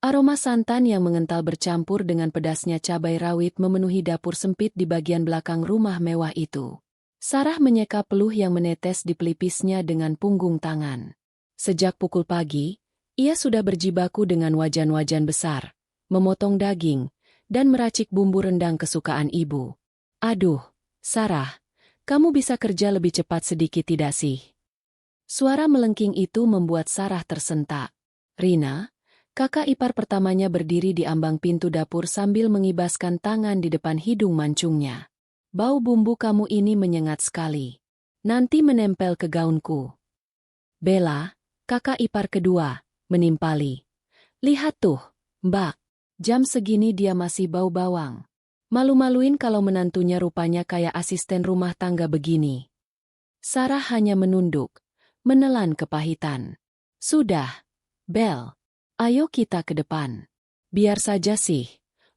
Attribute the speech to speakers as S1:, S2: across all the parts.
S1: Aroma santan yang mengental bercampur dengan pedasnya cabai rawit memenuhi dapur sempit di bagian belakang rumah mewah itu. Sarah menyeka peluh yang menetes di pelipisnya dengan punggung tangan. Sejak pukul pagi, ia sudah berjibaku dengan wajan-wajan besar, memotong daging, dan meracik bumbu rendang kesukaan ibu. Aduh, Sarah, kamu bisa kerja lebih cepat sedikit tidak sih? Suara melengking itu membuat Sarah tersentak. Rina, kakak ipar pertamanya berdiri di ambang pintu dapur sambil mengibaskan tangan di depan hidung mancungnya. Bau bumbu kamu ini menyengat sekali. Nanti menempel ke gaunku. Bella, kakak ipar kedua, menimpali. Lihat tuh, Mbak. Jam segini dia masih bau bawang. Malu-maluin kalau menantunya rupanya kayak asisten rumah tangga begini. Sarah hanya menunduk, menelan kepahitan. Sudah, Bel. Ayo kita ke depan. Biar saja sih,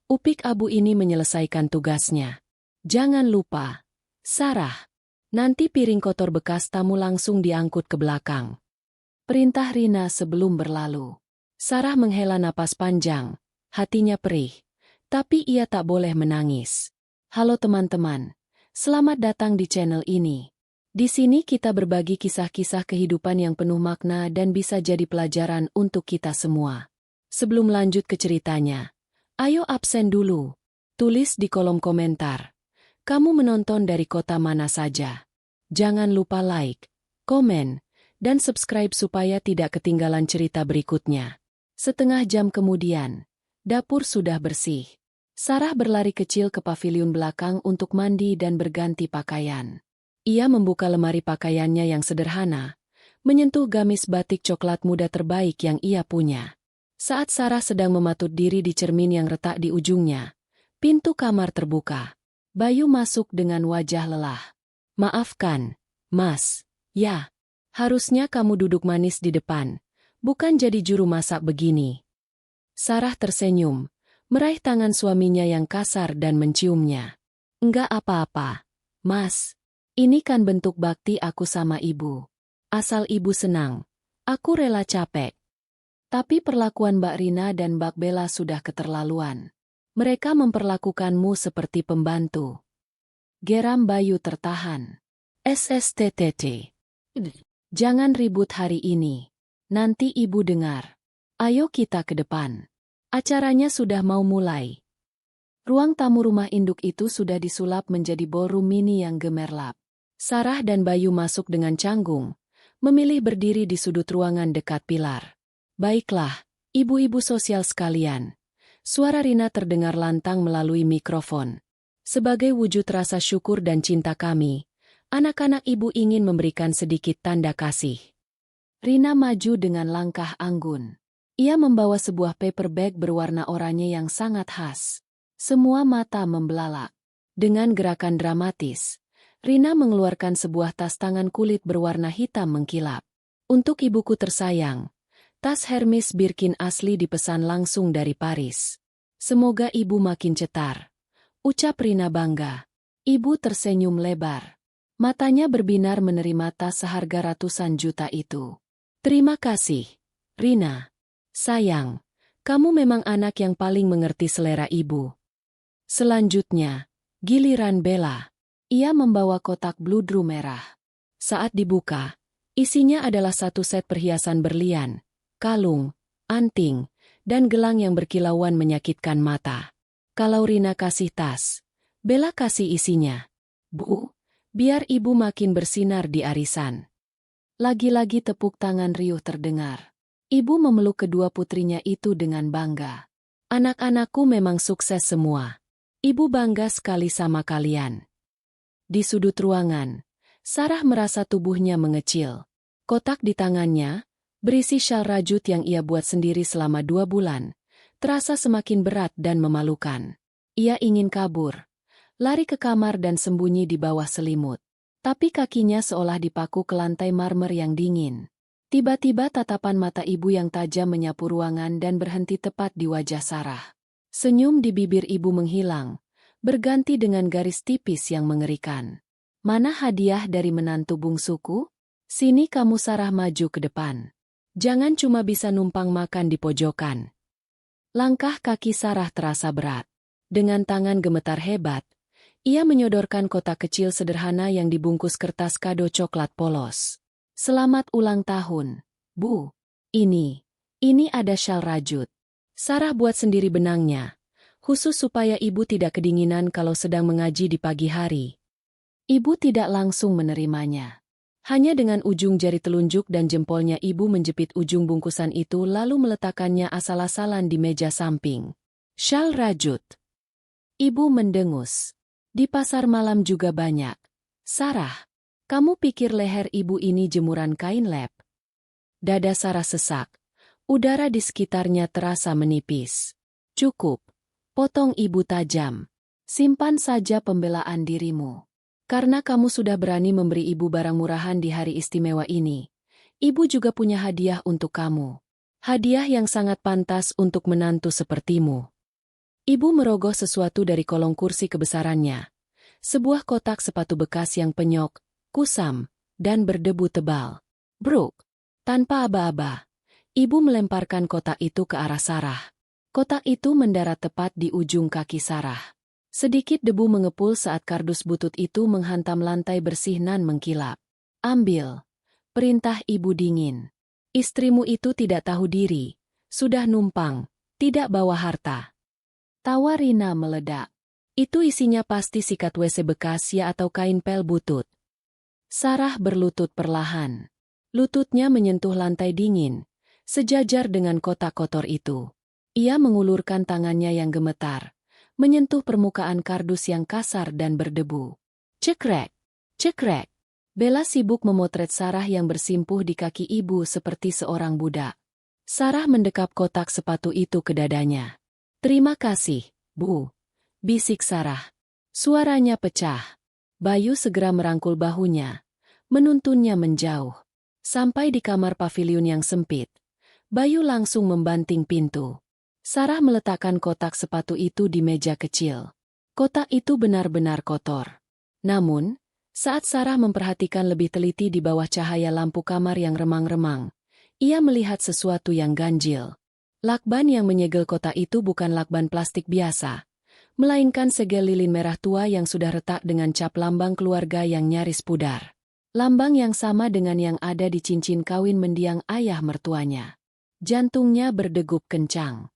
S1: Upik Abu ini menyelesaikan tugasnya. Jangan lupa, Sarah, nanti piring kotor bekas tamu langsung diangkut ke belakang. Perintah Rina sebelum berlalu. Sarah menghela napas panjang, hatinya perih, tapi ia tak boleh menangis. Halo teman-teman, selamat datang di channel ini. Di sini kita berbagi kisah-kisah kehidupan yang penuh makna dan bisa jadi pelajaran untuk kita semua. Sebelum lanjut ke ceritanya, ayo absen dulu. Tulis di kolom komentar. Kamu menonton dari kota mana saja? Jangan lupa like, komen, dan subscribe supaya tidak ketinggalan cerita berikutnya. Setengah jam kemudian, dapur sudah bersih. Sarah berlari kecil ke paviliun belakang untuk mandi dan berganti pakaian. Ia membuka lemari pakaiannya yang sederhana, menyentuh gamis batik coklat muda terbaik yang ia punya. Saat Sarah sedang mematut diri di cermin yang retak di ujungnya, pintu kamar terbuka. Bayu masuk dengan wajah lelah. Maafkan, Mas. Ya, harusnya kamu duduk manis di depan, bukan jadi juru masak begini. Sarah tersenyum, meraih tangan suaminya yang kasar dan menciumnya. Enggak apa-apa, Mas. Ini kan bentuk bakti aku sama ibu. Asal ibu senang, aku rela capek. Tapi perlakuan Mbak Rina dan Mbak Bella sudah keterlaluan. Mereka memperlakukanmu seperti pembantu. Geram Bayu tertahan. SSTTT. Jangan ribut hari ini. Nanti ibu dengar. Ayo kita ke depan. Acaranya sudah mau mulai. Ruang tamu rumah induk itu sudah disulap menjadi ballroom mini yang gemerlap. Sarah dan Bayu masuk dengan canggung, memilih berdiri di sudut ruangan dekat pilar. Baiklah, ibu-ibu sosial sekalian. Suara Rina terdengar lantang melalui mikrofon. Sebagai wujud rasa syukur dan cinta kami, anak-anak ibu ingin memberikan sedikit tanda kasih. Rina maju dengan langkah anggun. Ia membawa sebuah paper bag berwarna oranye yang sangat khas. Semua mata membelalak. Dengan gerakan dramatis, Rina mengeluarkan sebuah tas tangan kulit berwarna hitam mengkilap. Untuk ibuku tersayang, tas Hermes Birkin asli dipesan langsung dari Paris. Semoga ibu makin cetar, ucap Rina bangga. Ibu tersenyum lebar. Matanya berbinar menerima tas seharga ratusan juta itu. Terima kasih, Rina. Sayang, kamu memang anak yang paling mengerti selera ibu. Selanjutnya, giliran Bella. Ia membawa kotak bludru merah. Saat dibuka, isinya adalah satu set perhiasan berlian, kalung, anting, dan gelang yang berkilauan menyakitkan mata. Kalau Rina kasih tas, Bella kasih isinya. Bu, biar ibu makin bersinar di arisan. Lagi-lagi tepuk tangan riuh terdengar. Ibu memeluk kedua putrinya itu dengan bangga. Anak-anakku memang sukses semua. Ibu bangga sekali sama kalian. Di sudut ruangan, Sarah merasa tubuhnya mengecil. Kotak di tangannya, berisi syal rajut yang ia buat sendiri selama 2 bulan, terasa semakin berat dan memalukan. Ia ingin kabur, lari ke kamar dan sembunyi di bawah selimut. Tapi kakinya seolah dipaku ke lantai marmer yang dingin. Tiba-tiba tatapan mata ibu yang tajam menyapu ruangan dan berhenti tepat di wajah Sarah. Senyum di bibir ibu menghilang, berganti dengan garis tipis yang mengerikan. Mana hadiah dari menantu bungsuku? Sini kamu Sarah, maju ke depan. Jangan cuma bisa numpang makan di pojokan. Langkah kaki Sarah terasa berat. Dengan tangan gemetar hebat, ia menyodorkan kotak kecil sederhana yang dibungkus kertas kado coklat polos. Selamat ulang tahun, Bu. Ini ada syal rajut. Sarah buat sendiri benangnya, khusus supaya ibu tidak kedinginan kalau sedang mengaji di pagi hari. Ibu tidak langsung menerimanya. Hanya dengan ujung jari telunjuk dan jempolnya ibu menjepit ujung bungkusan itu lalu meletakkannya asal-asalan di meja samping. Syal rajut. Ibu mendengus. Di pasar malam juga banyak. Sarah, kamu pikir leher ibu ini jemuran kain lep? Dada Sarah sesak. Udara di sekitarnya terasa menipis. Cukup. Potong ibu tajam. Simpan saja pembelaan dirimu. Karena kamu sudah berani memberi ibu barang murahan di hari istimewa ini, ibu juga punya hadiah untuk kamu. Hadiah yang sangat pantas untuk menantu sepertimu. Ibu merogoh sesuatu dari kolong kursi kebesarannya. Sebuah kotak sepatu bekas yang penyok, kusam, dan berdebu tebal. Bruk. Tanpa aba-aba, ibu melemparkan kotak itu ke arah Sarah. Kotak itu mendarat tepat di ujung kaki Sarah. Sedikit debu mengepul saat kardus butut itu menghantam lantai bersih nan mengkilap. Ambil. Perintah ibu dingin. Istrimu itu tidak tahu diri. Sudah numpang. Tidak bawa harta. Tawa Rina meledak. Itu isinya pasti sikat WC bekas ya atau kain pel butut. Sarah berlutut perlahan. Lututnya menyentuh lantai dingin, sejajar dengan kotak kotor itu. Ia mengulurkan tangannya yang gemetar, menyentuh permukaan kardus yang kasar dan berdebu. Cekrek, cekrek. Bella sibuk memotret Sarah yang bersimpuh di kaki ibu seperti seorang budak. Sarah mendekap kotak sepatu itu ke dadanya. Terima kasih, Bu. Bisik Sarah. Suaranya pecah. Bayu segera merangkul bahunya, menuntunnya menjauh. Sampai di kamar pavilion yang sempit, Bayu langsung membanting pintu. Sarah meletakkan kotak sepatu itu di meja kecil. Kotak itu benar-benar kotor. Namun, saat Sarah memperhatikan lebih teliti di bawah cahaya lampu kamar yang remang-remang, ia melihat sesuatu yang ganjil. Lakban yang menyegel kotak itu bukan lakban plastik biasa, melainkan segel lilin merah tua yang sudah retak dengan cap lambang keluarga yang nyaris pudar. Lambang yang sama dengan yang ada di cincin kawin mendiang ayah mertuanya. Jantungnya berdegup kencang.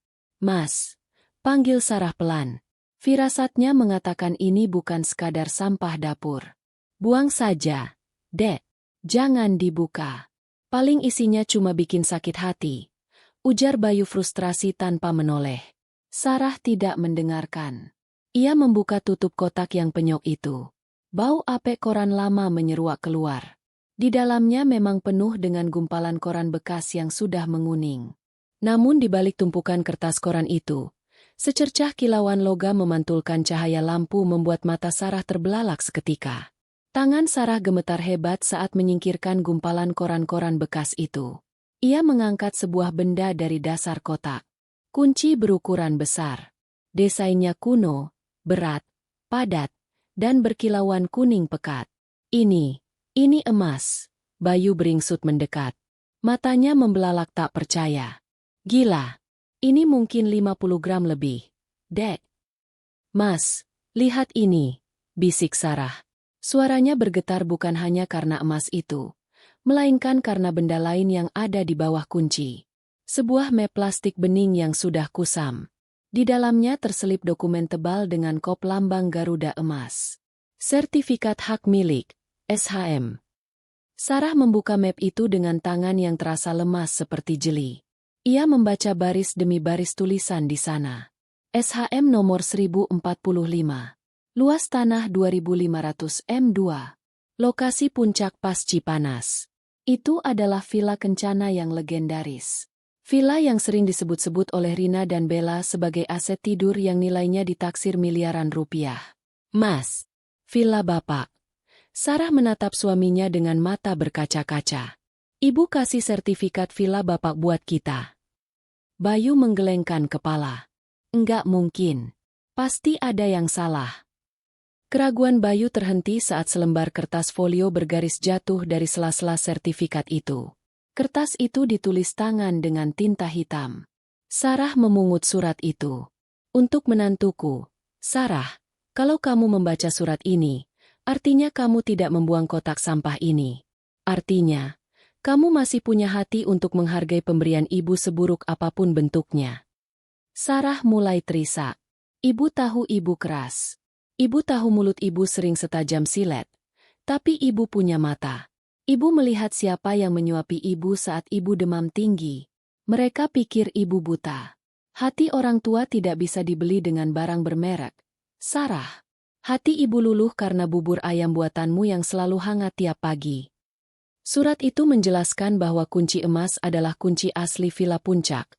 S1: Mas, panggil Sarah pelan. Firasatnya mengatakan ini bukan sekadar sampah dapur. Buang saja, Dek. Jangan dibuka. Paling isinya cuma bikin sakit hati. Ujar Bayu frustrasi tanpa menoleh. Sarah tidak mendengarkan. Ia membuka tutup kotak yang penyok itu. Bau apek koran lama menyeruak keluar. Di dalamnya memang penuh dengan gumpalan koran bekas yang sudah menguning. Namun di balik tumpukan kertas koran itu, secercah kilauan logam memantulkan cahaya lampu membuat mata Sarah terbelalak seketika. Tangan Sarah gemetar hebat saat menyingkirkan gumpalan koran-koran bekas itu. Ia mengangkat sebuah benda dari dasar kotak. Kunci berukuran besar. Desainnya kuno, berat, padat, dan berkilauan kuning pekat. Ini emas. Bayu beringsut mendekat. Matanya membelalak tak percaya. Gila. Ini mungkin 50 gram lebih. Dek. Mas, lihat ini, bisik Sarah. Suaranya bergetar bukan hanya karena emas itu, melainkan karena benda lain yang ada di bawah kunci. Sebuah map plastik bening yang sudah kusam. Di dalamnya terselip dokumen tebal dengan kop lambang Garuda emas. Sertifikat hak milik, SHM. Sarah membuka map itu dengan tangan yang terasa lemas seperti jeli. Ia membaca baris demi baris tulisan di sana. SHM nomor 1045. Luas tanah 2500 m2. Lokasi puncak Pas Cipanas. Itu adalah villa kencana yang legendaris. Villa yang sering disebut-sebut oleh Rina dan Bella sebagai aset tidur yang nilainya ditaksir miliaran rupiah. Mas, villa Bapak. Sarah menatap suaminya dengan mata berkaca-kaca. Ibu kasih sertifikat villa Bapak buat kita. Bayu menggelengkan kepala. Enggak mungkin. Pasti ada yang salah. Keraguan Bayu terhenti saat selembar kertas folio bergaris jatuh dari sela-sela sertifikat itu. Kertas itu ditulis tangan dengan tinta hitam. Sarah memungut surat itu. Untuk menantuku, Sarah, kalau kamu membaca surat ini, artinya kamu tidak membuang kotak sampah ini. Artinya, kamu masih punya hati untuk menghargai pemberian ibu seburuk apapun bentuknya. Sarah mulai terisak. Ibu tahu ibu keras. Ibu tahu mulut ibu sering setajam silet. Tapi ibu punya mata. Ibu melihat siapa yang menyuapi ibu saat ibu demam tinggi. Mereka pikir ibu buta. Hati orang tua tidak bisa dibeli dengan barang bermerek. Sarah, hati ibu luluh karena bubur ayam buatanmu yang selalu hangat tiap pagi. Surat itu menjelaskan bahwa kunci emas adalah kunci asli Villa Puncak,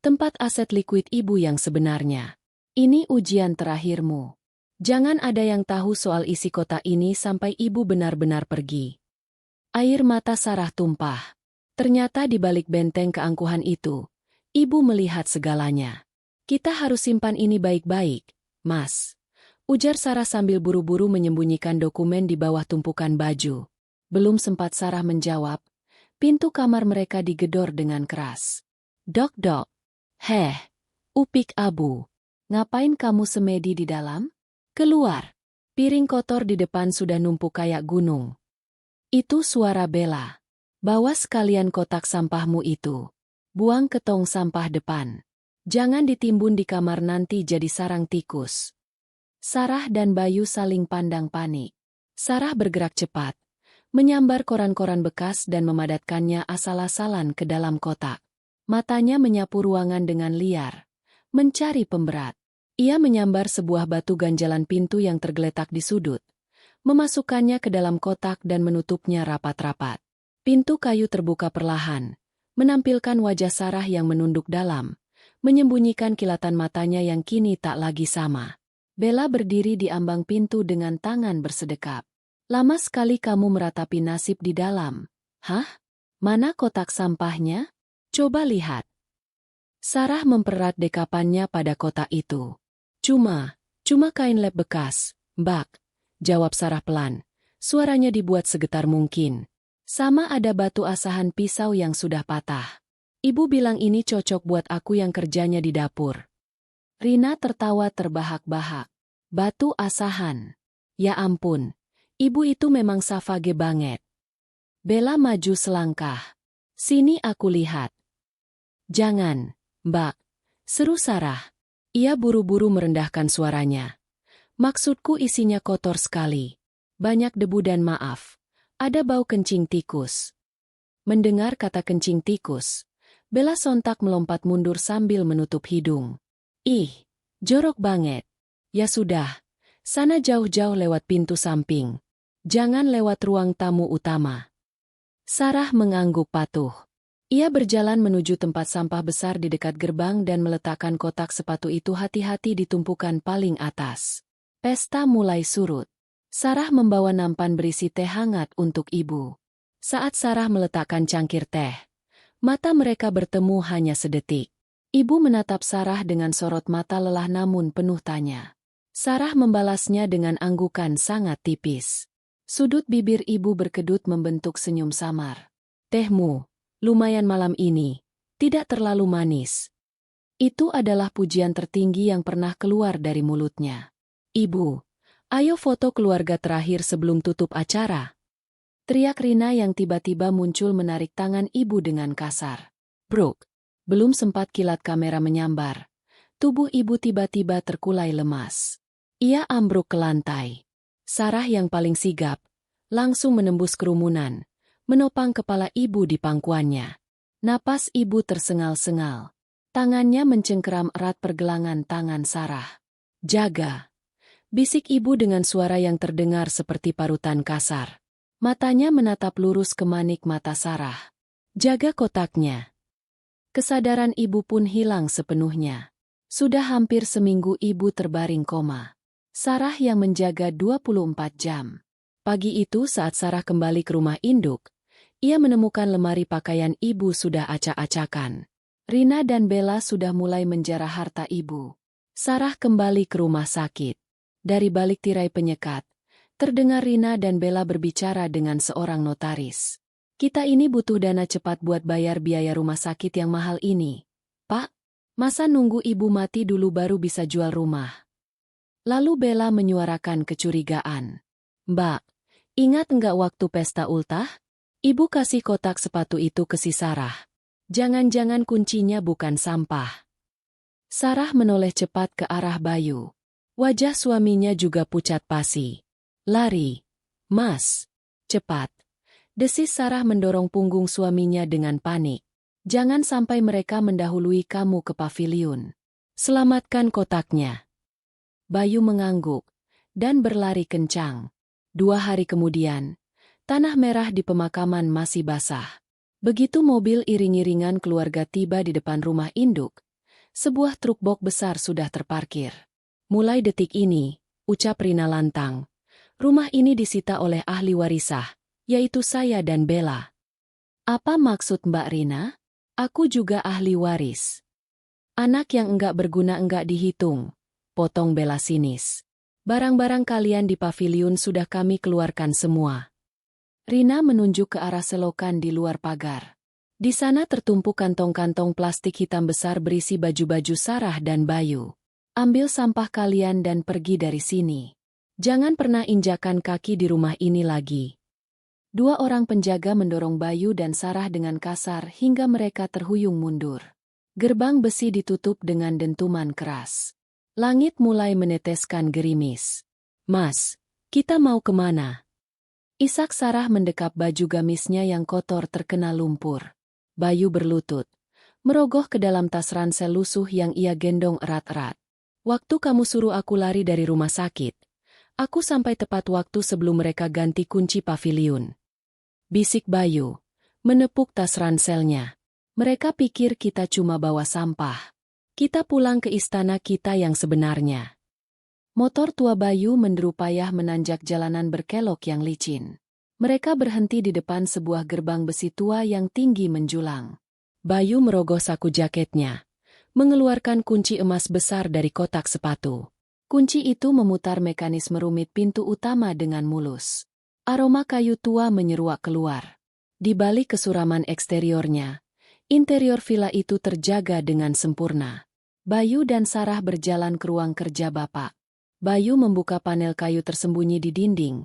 S1: tempat aset likuid ibu yang sebenarnya. Ini ujian terakhirmu. Jangan ada yang tahu soal isi kotak ini sampai ibu benar-benar pergi. Air mata Sarah tumpah. Ternyata di balik benteng keangkuhan itu, ibu melihat segalanya. Kita harus simpan ini baik-baik, Mas. Ujar Sarah sambil buru-buru menyembunyikan dokumen di bawah tumpukan baju. Belum sempat Sarah menjawab, pintu kamar mereka digedor dengan keras. Dok. Heh, upik abu. Ngapain kamu semedi di dalam? Keluar. Piring kotor di depan sudah numpuk kayak gunung. Itu suara Bella. Bawa sekalian kotak sampahmu itu. Buang ke tong sampah depan. Jangan ditimbun di kamar nanti jadi sarang tikus. Sarah dan Bayu saling pandang panik. Sarah bergerak cepat, menyambar koran-koran bekas dan memadatkannya asal-asalan ke dalam kotak. Matanya menyapu ruangan dengan liar, mencari pemberat. Ia menyambar sebuah batu ganjalan pintu yang tergeletak di sudut, memasukkannya ke dalam kotak dan menutupnya rapat-rapat. Pintu kayu terbuka perlahan, menampilkan wajah Sarah yang menunduk dalam, menyembunyikan kilatan matanya yang kini tak lagi sama. Bella berdiri di ambang pintu dengan tangan bersedekap. Lama sekali kamu meratapi nasib di dalam. Hah? Mana kotak sampahnya? Coba lihat. Sarah mempererat dekapannya pada kotak itu. Cuma kain lap bekas, Mbak, jawab Sarah pelan. Suaranya dibuat segetar mungkin. Sama ada batu asahan pisau yang sudah patah. Ibu bilang ini cocok buat aku yang kerjanya di dapur. Rina tertawa terbahak-bahak. Batu asahan. Ya ampun. Ibu itu memang savage banget. Bella maju selangkah. Sini aku lihat. Jangan, Mbak, seru Sarah. Ia buru-buru merendahkan suaranya. Maksudku isinya kotor sekali. Banyak debu dan maaf. Ada bau kencing tikus. Mendengar kata kencing tikus, Bella sontak melompat mundur sambil menutup hidung. Ih, jorok banget. Ya sudah, sana jauh-jauh lewat pintu samping. Jangan lewat ruang tamu utama. Sarah mengangguk patuh. Ia berjalan menuju tempat sampah besar di dekat gerbang dan meletakkan kotak sepatu itu hati-hati di tumpukan paling atas. Pesta mulai surut. Sarah membawa nampan berisi teh hangat untuk ibu. Saat Sarah meletakkan cangkir teh, mata mereka bertemu hanya sedetik. Ibu menatap Sarah dengan sorot mata lelah namun penuh tanya. Sarah membalasnya dengan anggukan sangat tipis. Sudut bibir ibu berkedut membentuk senyum samar. Tehmu, lumayan malam ini, tidak terlalu manis. Itu adalah pujian tertinggi yang pernah keluar dari mulutnya. Ibu, ayo foto keluarga terakhir sebelum tutup acara. Teriak Rina yang tiba-tiba muncul menarik tangan ibu dengan kasar. Brooke, belum sempat kilat kamera menyambar. Tubuh ibu tiba-tiba terkulai lemas. Ia ambruk ke lantai. Sarah yang paling sigap, langsung menembus kerumunan, menopang kepala ibu di pangkuannya. Napas ibu tersengal-sengal. Tangannya mencengkeram erat pergelangan tangan Sarah. Jaga, bisik ibu dengan suara yang terdengar seperti parutan kasar. Matanya menatap lurus ke manik mata Sarah. Jaga kotaknya. Kesadaran ibu pun hilang sepenuhnya. Sudah hampir seminggu ibu terbaring koma. Sarah yang menjaga 24 jam. Pagi itu saat Sarah kembali ke rumah induk, ia menemukan lemari pakaian ibu sudah acak-acakan. Rina dan Bella sudah mulai menjarah harta ibu. Sarah kembali ke rumah sakit. Dari balik tirai penyekat, terdengar Rina dan Bella berbicara dengan seorang notaris. Kita ini butuh dana cepat buat bayar biaya rumah sakit yang mahal ini. Pak, Masa nunggu ibu mati dulu baru bisa jual rumah? Lalu Bella menyuarakan kecurigaan. Mbak, ingat enggak waktu pesta ultah? Ibu kasih kotak sepatu itu ke si Sarah. Jangan-jangan kuncinya bukan sampah. Sarah menoleh cepat ke arah Bayu. Wajah suaminya juga pucat pasi. Lari. Mas. Cepat. Desis Sarah mendorong punggung suaminya dengan panik. Jangan sampai mereka mendahului kamu ke paviliun. Selamatkan kotaknya. Bayu mengangguk dan berlari kencang. 2 hari kemudian, tanah merah di pemakaman masih basah. Begitu mobil iring-iringan keluarga tiba di depan rumah induk, sebuah truk box besar sudah terparkir. Mulai detik ini, ucap Rina lantang, rumah ini disita oleh ahli warisah, yaitu saya dan Bella. Apa maksud Mbak Rina? Aku juga ahli waris. Anak yang enggak berguna enggak dihitung, potong Bella sinis. Barang-barang kalian di paviliun sudah kami keluarkan semua. Rina menunjuk ke arah selokan di luar pagar. Di sana tertumpuk kantong-kantong plastik hitam besar berisi baju-baju Sarah dan Bayu. Ambil sampah kalian dan pergi dari sini. Jangan pernah injakan kaki di rumah ini lagi. 2 orang penjaga mendorong Bayu dan Sarah dengan kasar hingga mereka terhuyung mundur. Gerbang besi ditutup dengan dentuman keras. Langit mulai meneteskan gerimis. Mas, kita mau kemana? Isak Sarah mendekap baju gamisnya yang kotor terkena lumpur. Bayu berlutut, merogoh ke dalam tas ransel lusuh yang ia gendong erat-erat. Waktu kamu suruh aku lari dari rumah sakit, aku sampai tepat waktu sebelum mereka ganti kunci paviliun. Bisik Bayu, menepuk tas ranselnya. Mereka pikir kita cuma bawa sampah. Kita pulang ke istana kita yang sebenarnya. Motor tua Bayu menderu payah menanjak jalanan berkelok yang licin. Mereka berhenti di depan sebuah gerbang besi tua yang tinggi menjulang. Bayu merogoh saku jaketnya, mengeluarkan kunci emas besar dari kotak sepatu. Kunci itu memutar mekanisme rumit pintu utama dengan mulus. Aroma kayu tua menyeruak keluar. Di balik kesuraman eksteriornya, interior villa itu terjaga dengan sempurna. Bayu dan Sarah berjalan ke ruang kerja Bapak. Bayu membuka panel kayu tersembunyi di dinding,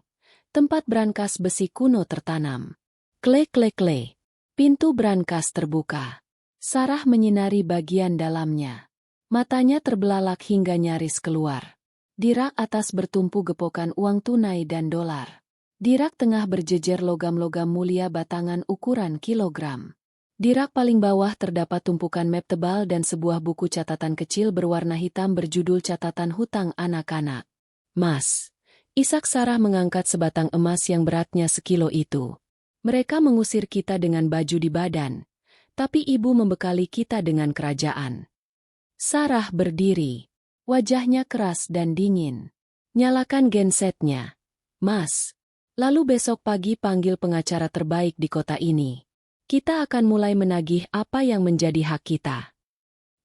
S1: tempat brankas besi kuno tertanam. Klek-klek-klek. Pintu brankas terbuka. Sarah menyinari bagian dalamnya. Matanya terbelalak hingga nyaris keluar. Di rak atas bertumpu gepokan uang tunai dan dolar. Di rak tengah berjejer logam-logam mulia batangan ukuran kilogram. Di rak paling bawah terdapat tumpukan map tebal dan sebuah buku catatan kecil berwarna hitam berjudul Catatan Hutang Anak-anak. Mas, Isak Sarah mengangkat sebatang emas yang beratnya sekilo itu. Mereka mengusir kita dengan baju di badan, tapi ibu membekali kita dengan kerajaan. Sarah berdiri. Wajahnya keras dan dingin. Nyalakan gensetnya. Mas. Lalu besok pagi panggil pengacara terbaik di kota ini. Kita akan mulai menagih apa yang menjadi hak kita.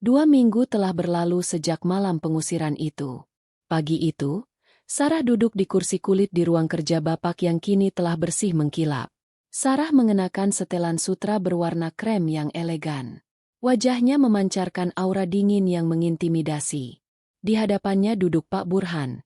S1: 2 minggu telah berlalu sejak malam pengusiran itu. Pagi itu, Sarah duduk di kursi kulit di ruang kerja Bapak yang kini telah bersih mengkilap. Sarah mengenakan setelan sutra berwarna krem yang elegan. Wajahnya memancarkan aura dingin yang mengintimidasi. Di hadapannya duduk Pak Burhan,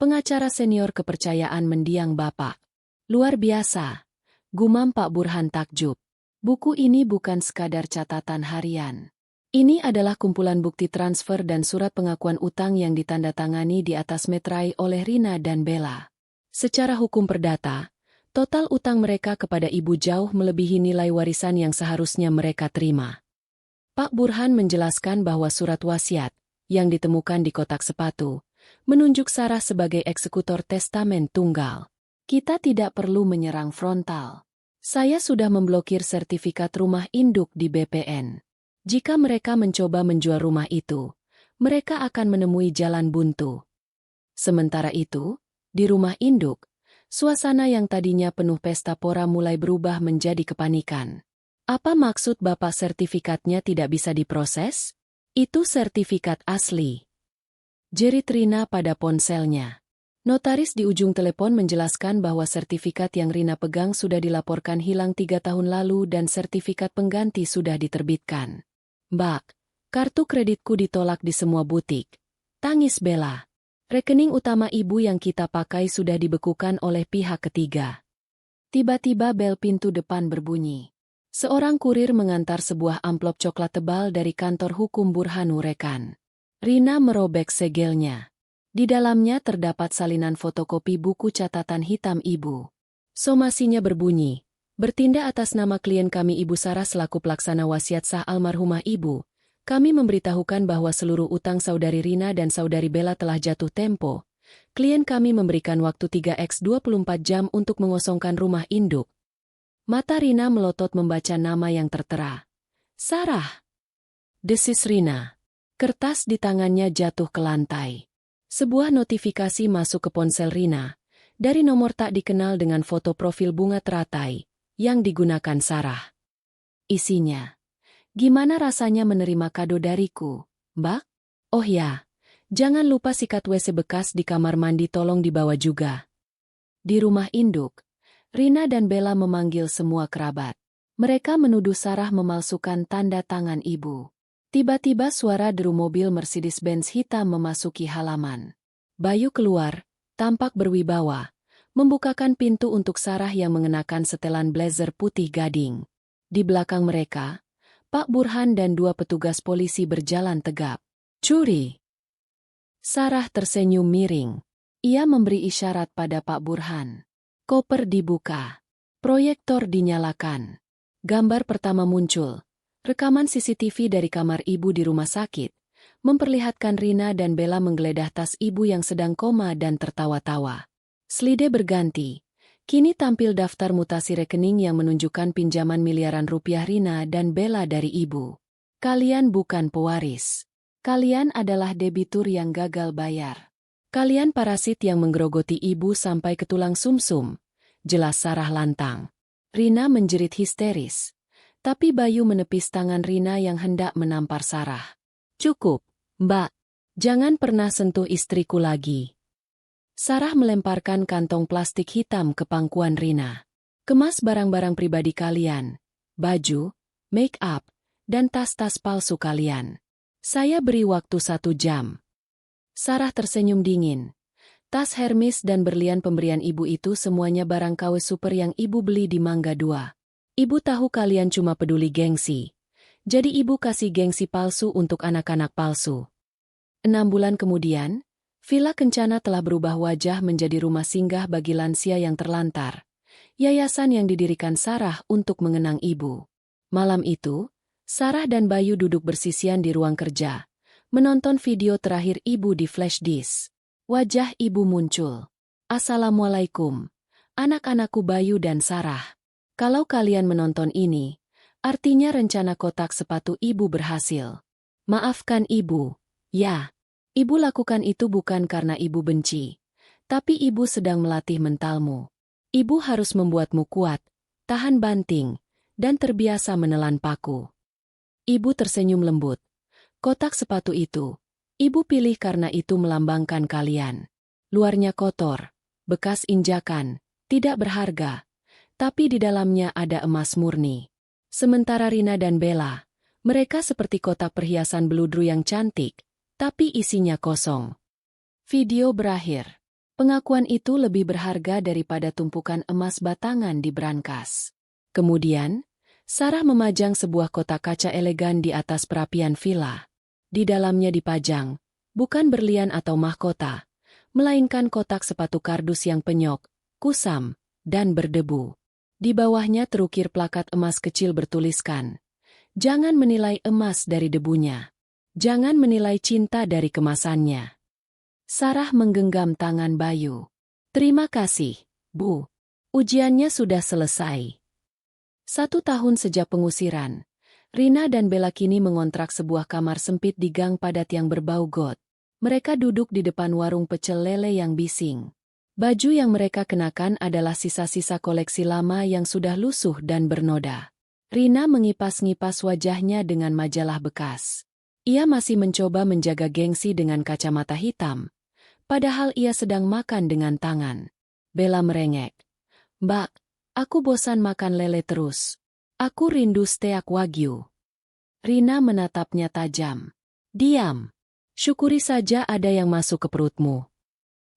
S1: pengacara senior kepercayaan mendiang Bapak. Luar biasa, gumam Pak Burhan takjub. Buku ini bukan sekadar catatan harian. Ini adalah kumpulan bukti transfer dan surat pengakuan utang yang ditandatangani di atas meterai oleh Rina dan Bella. Secara hukum perdata, total utang mereka kepada ibu jauh melebihi nilai warisan yang seharusnya mereka terima. Pak Burhan menjelaskan bahwa surat wasiat, yang ditemukan di kotak sepatu, menunjuk Sarah sebagai eksekutor testamen tunggal. Kita tidak perlu menyerang frontal. Saya sudah memblokir sertifikat rumah induk di BPN. Jika mereka mencoba menjual rumah itu, mereka akan menemui jalan buntu. Sementara itu, di rumah induk, suasana yang tadinya penuh pesta pora mulai berubah menjadi kepanikan. Apa maksud Bapak sertifikatnya tidak bisa diproses? Itu sertifikat asli. Jerit Rina pada ponselnya. Notaris di ujung telepon menjelaskan bahwa sertifikat yang Rina pegang sudah dilaporkan hilang 3 tahun lalu dan sertifikat pengganti sudah diterbitkan. Mbak, Kartu kreditku ditolak di semua butik. Tangis Bella. Rekening utama ibu yang kita pakai sudah dibekukan oleh pihak ketiga. Tiba-tiba bel pintu depan berbunyi. Seorang kurir mengantar sebuah amplop coklat tebal dari kantor hukum Burhanu Rekan. Rina merobek segelnya. Di dalamnya terdapat salinan fotokopi buku catatan hitam ibu. Somasinya berbunyi, bertindak atas nama klien kami Ibu Sarah selaku pelaksana wasiat sah almarhumah ibu. Kami memberitahukan bahwa seluruh utang saudari Rina dan saudari Bella telah jatuh tempo. Klien kami memberikan waktu 3x 24 jam untuk mengosongkan rumah induk. Mata Rina melotot membaca nama yang tertera. Sarah. Desis Rina. Kertas di tangannya jatuh ke lantai. Sebuah notifikasi masuk ke ponsel Rina. Dari nomor tak dikenal dengan foto profil bunga teratai yang digunakan Sarah. Isinya. Gimana rasanya menerima kado dariku, Mbak? Oh ya, jangan lupa sikat WC bekas di kamar mandi tolong dibawa juga. Di rumah induk, Rina dan Bella memanggil semua kerabat. Mereka menuduh Sarah memalsukan tanda tangan ibu. Tiba-tiba suara deru mobil Mercedes-Benz hitam memasuki halaman. Bayu keluar, tampak berwibawa, membukakan pintu untuk Sarah yang mengenakan setelan blazer putih gading. Di belakang mereka, Pak Burhan dan 2 petugas polisi berjalan tegap. Curi. Sarah tersenyum miring. Ia memberi isyarat pada Pak Burhan. Koper dibuka. Proyektor dinyalakan. Gambar pertama muncul. Rekaman CCTV dari kamar ibu di rumah sakit, memperlihatkan Rina dan Bella menggeledah tas ibu yang sedang koma dan tertawa-tawa. Slide berganti. Kini tampil daftar mutasi rekening yang menunjukkan pinjaman miliaran rupiah Rina dan Bella dari ibu. Kalian bukan pewaris. Kalian adalah debitur yang gagal bayar. Kalian parasit yang menggerogoti ibu sampai ke tulang sumsum. Jelas Sarah lantang. Rina menjerit histeris. Tapi Bayu menepis tangan Rina yang hendak menampar Sarah. Cukup, Mbak. Jangan pernah sentuh istriku lagi. Sarah melemparkan kantong plastik hitam ke pangkuan Rina. Kemas barang-barang pribadi kalian, baju, make up, dan tas-tas palsu kalian. Saya beri waktu 1 jam. Sarah tersenyum dingin. Tas Hermes dan berlian pemberian ibu itu semuanya barang KW super yang ibu beli di Mangga 2. Ibu tahu kalian cuma peduli gengsi. Jadi ibu kasih gengsi palsu untuk anak-anak palsu. 6 bulan kemudian, Villa Kencana telah berubah wajah menjadi rumah singgah bagi lansia yang terlantar. Yayasan yang didirikan Sarah untuk mengenang ibu. Malam itu, Sarah dan Bayu duduk bersisian di ruang kerja, menonton video terakhir ibu di flash disk. Wajah ibu muncul. Assalamualaikum, anak-anakku Bayu dan Sarah. Kalau kalian menonton ini, artinya rencana kotak sepatu ibu berhasil. Maafkan ibu, ya. Ibu lakukan itu bukan karena ibu benci, tapi ibu sedang melatih mentalmu. Ibu harus membuatmu kuat, tahan banting, dan terbiasa menelan paku. Ibu tersenyum lembut. Kotak sepatu itu, ibu pilih karena itu melambangkan kalian. Luarnya kotor, bekas injakan, tidak berharga, tapi di dalamnya ada emas murni. Sementara Rina dan Bella, mereka seperti kotak perhiasan beludru yang cantik, tapi isinya kosong. Video berakhir. Pengakuan itu lebih berharga daripada tumpukan emas batangan di brankas. Kemudian, Sarah memajang sebuah kotak kaca elegan di atas perapian villa. Di dalamnya dipajang, bukan berlian atau mahkota, melainkan kotak sepatu kardus yang penyok, kusam, dan berdebu. Di bawahnya terukir plakat emas kecil bertuliskan, "Jangan menilai emas dari debunya. Jangan menilai cinta dari kemasannya." Sarah menggenggam tangan Bayu. "Terima kasih, Bu. Ujiannya sudah selesai." 1 tahun sejak pengusiran, Rina dan Bella kini mengontrak sebuah kamar sempit di gang padat yang berbau got. Mereka duduk di depan warung pecel lele yang bising. Baju yang mereka kenakan adalah sisa-sisa koleksi lama yang sudah lusuh dan bernoda. Rina mengipas-ngipas wajahnya dengan majalah bekas. Ia masih mencoba menjaga gengsi dengan kacamata hitam, padahal ia sedang makan dengan tangan. Bella merengek. "Mbak, aku bosan makan lele terus. Aku rindu steak wagyu." Rina menatapnya tajam. Diam. Syukuri saja ada yang masuk ke perutmu.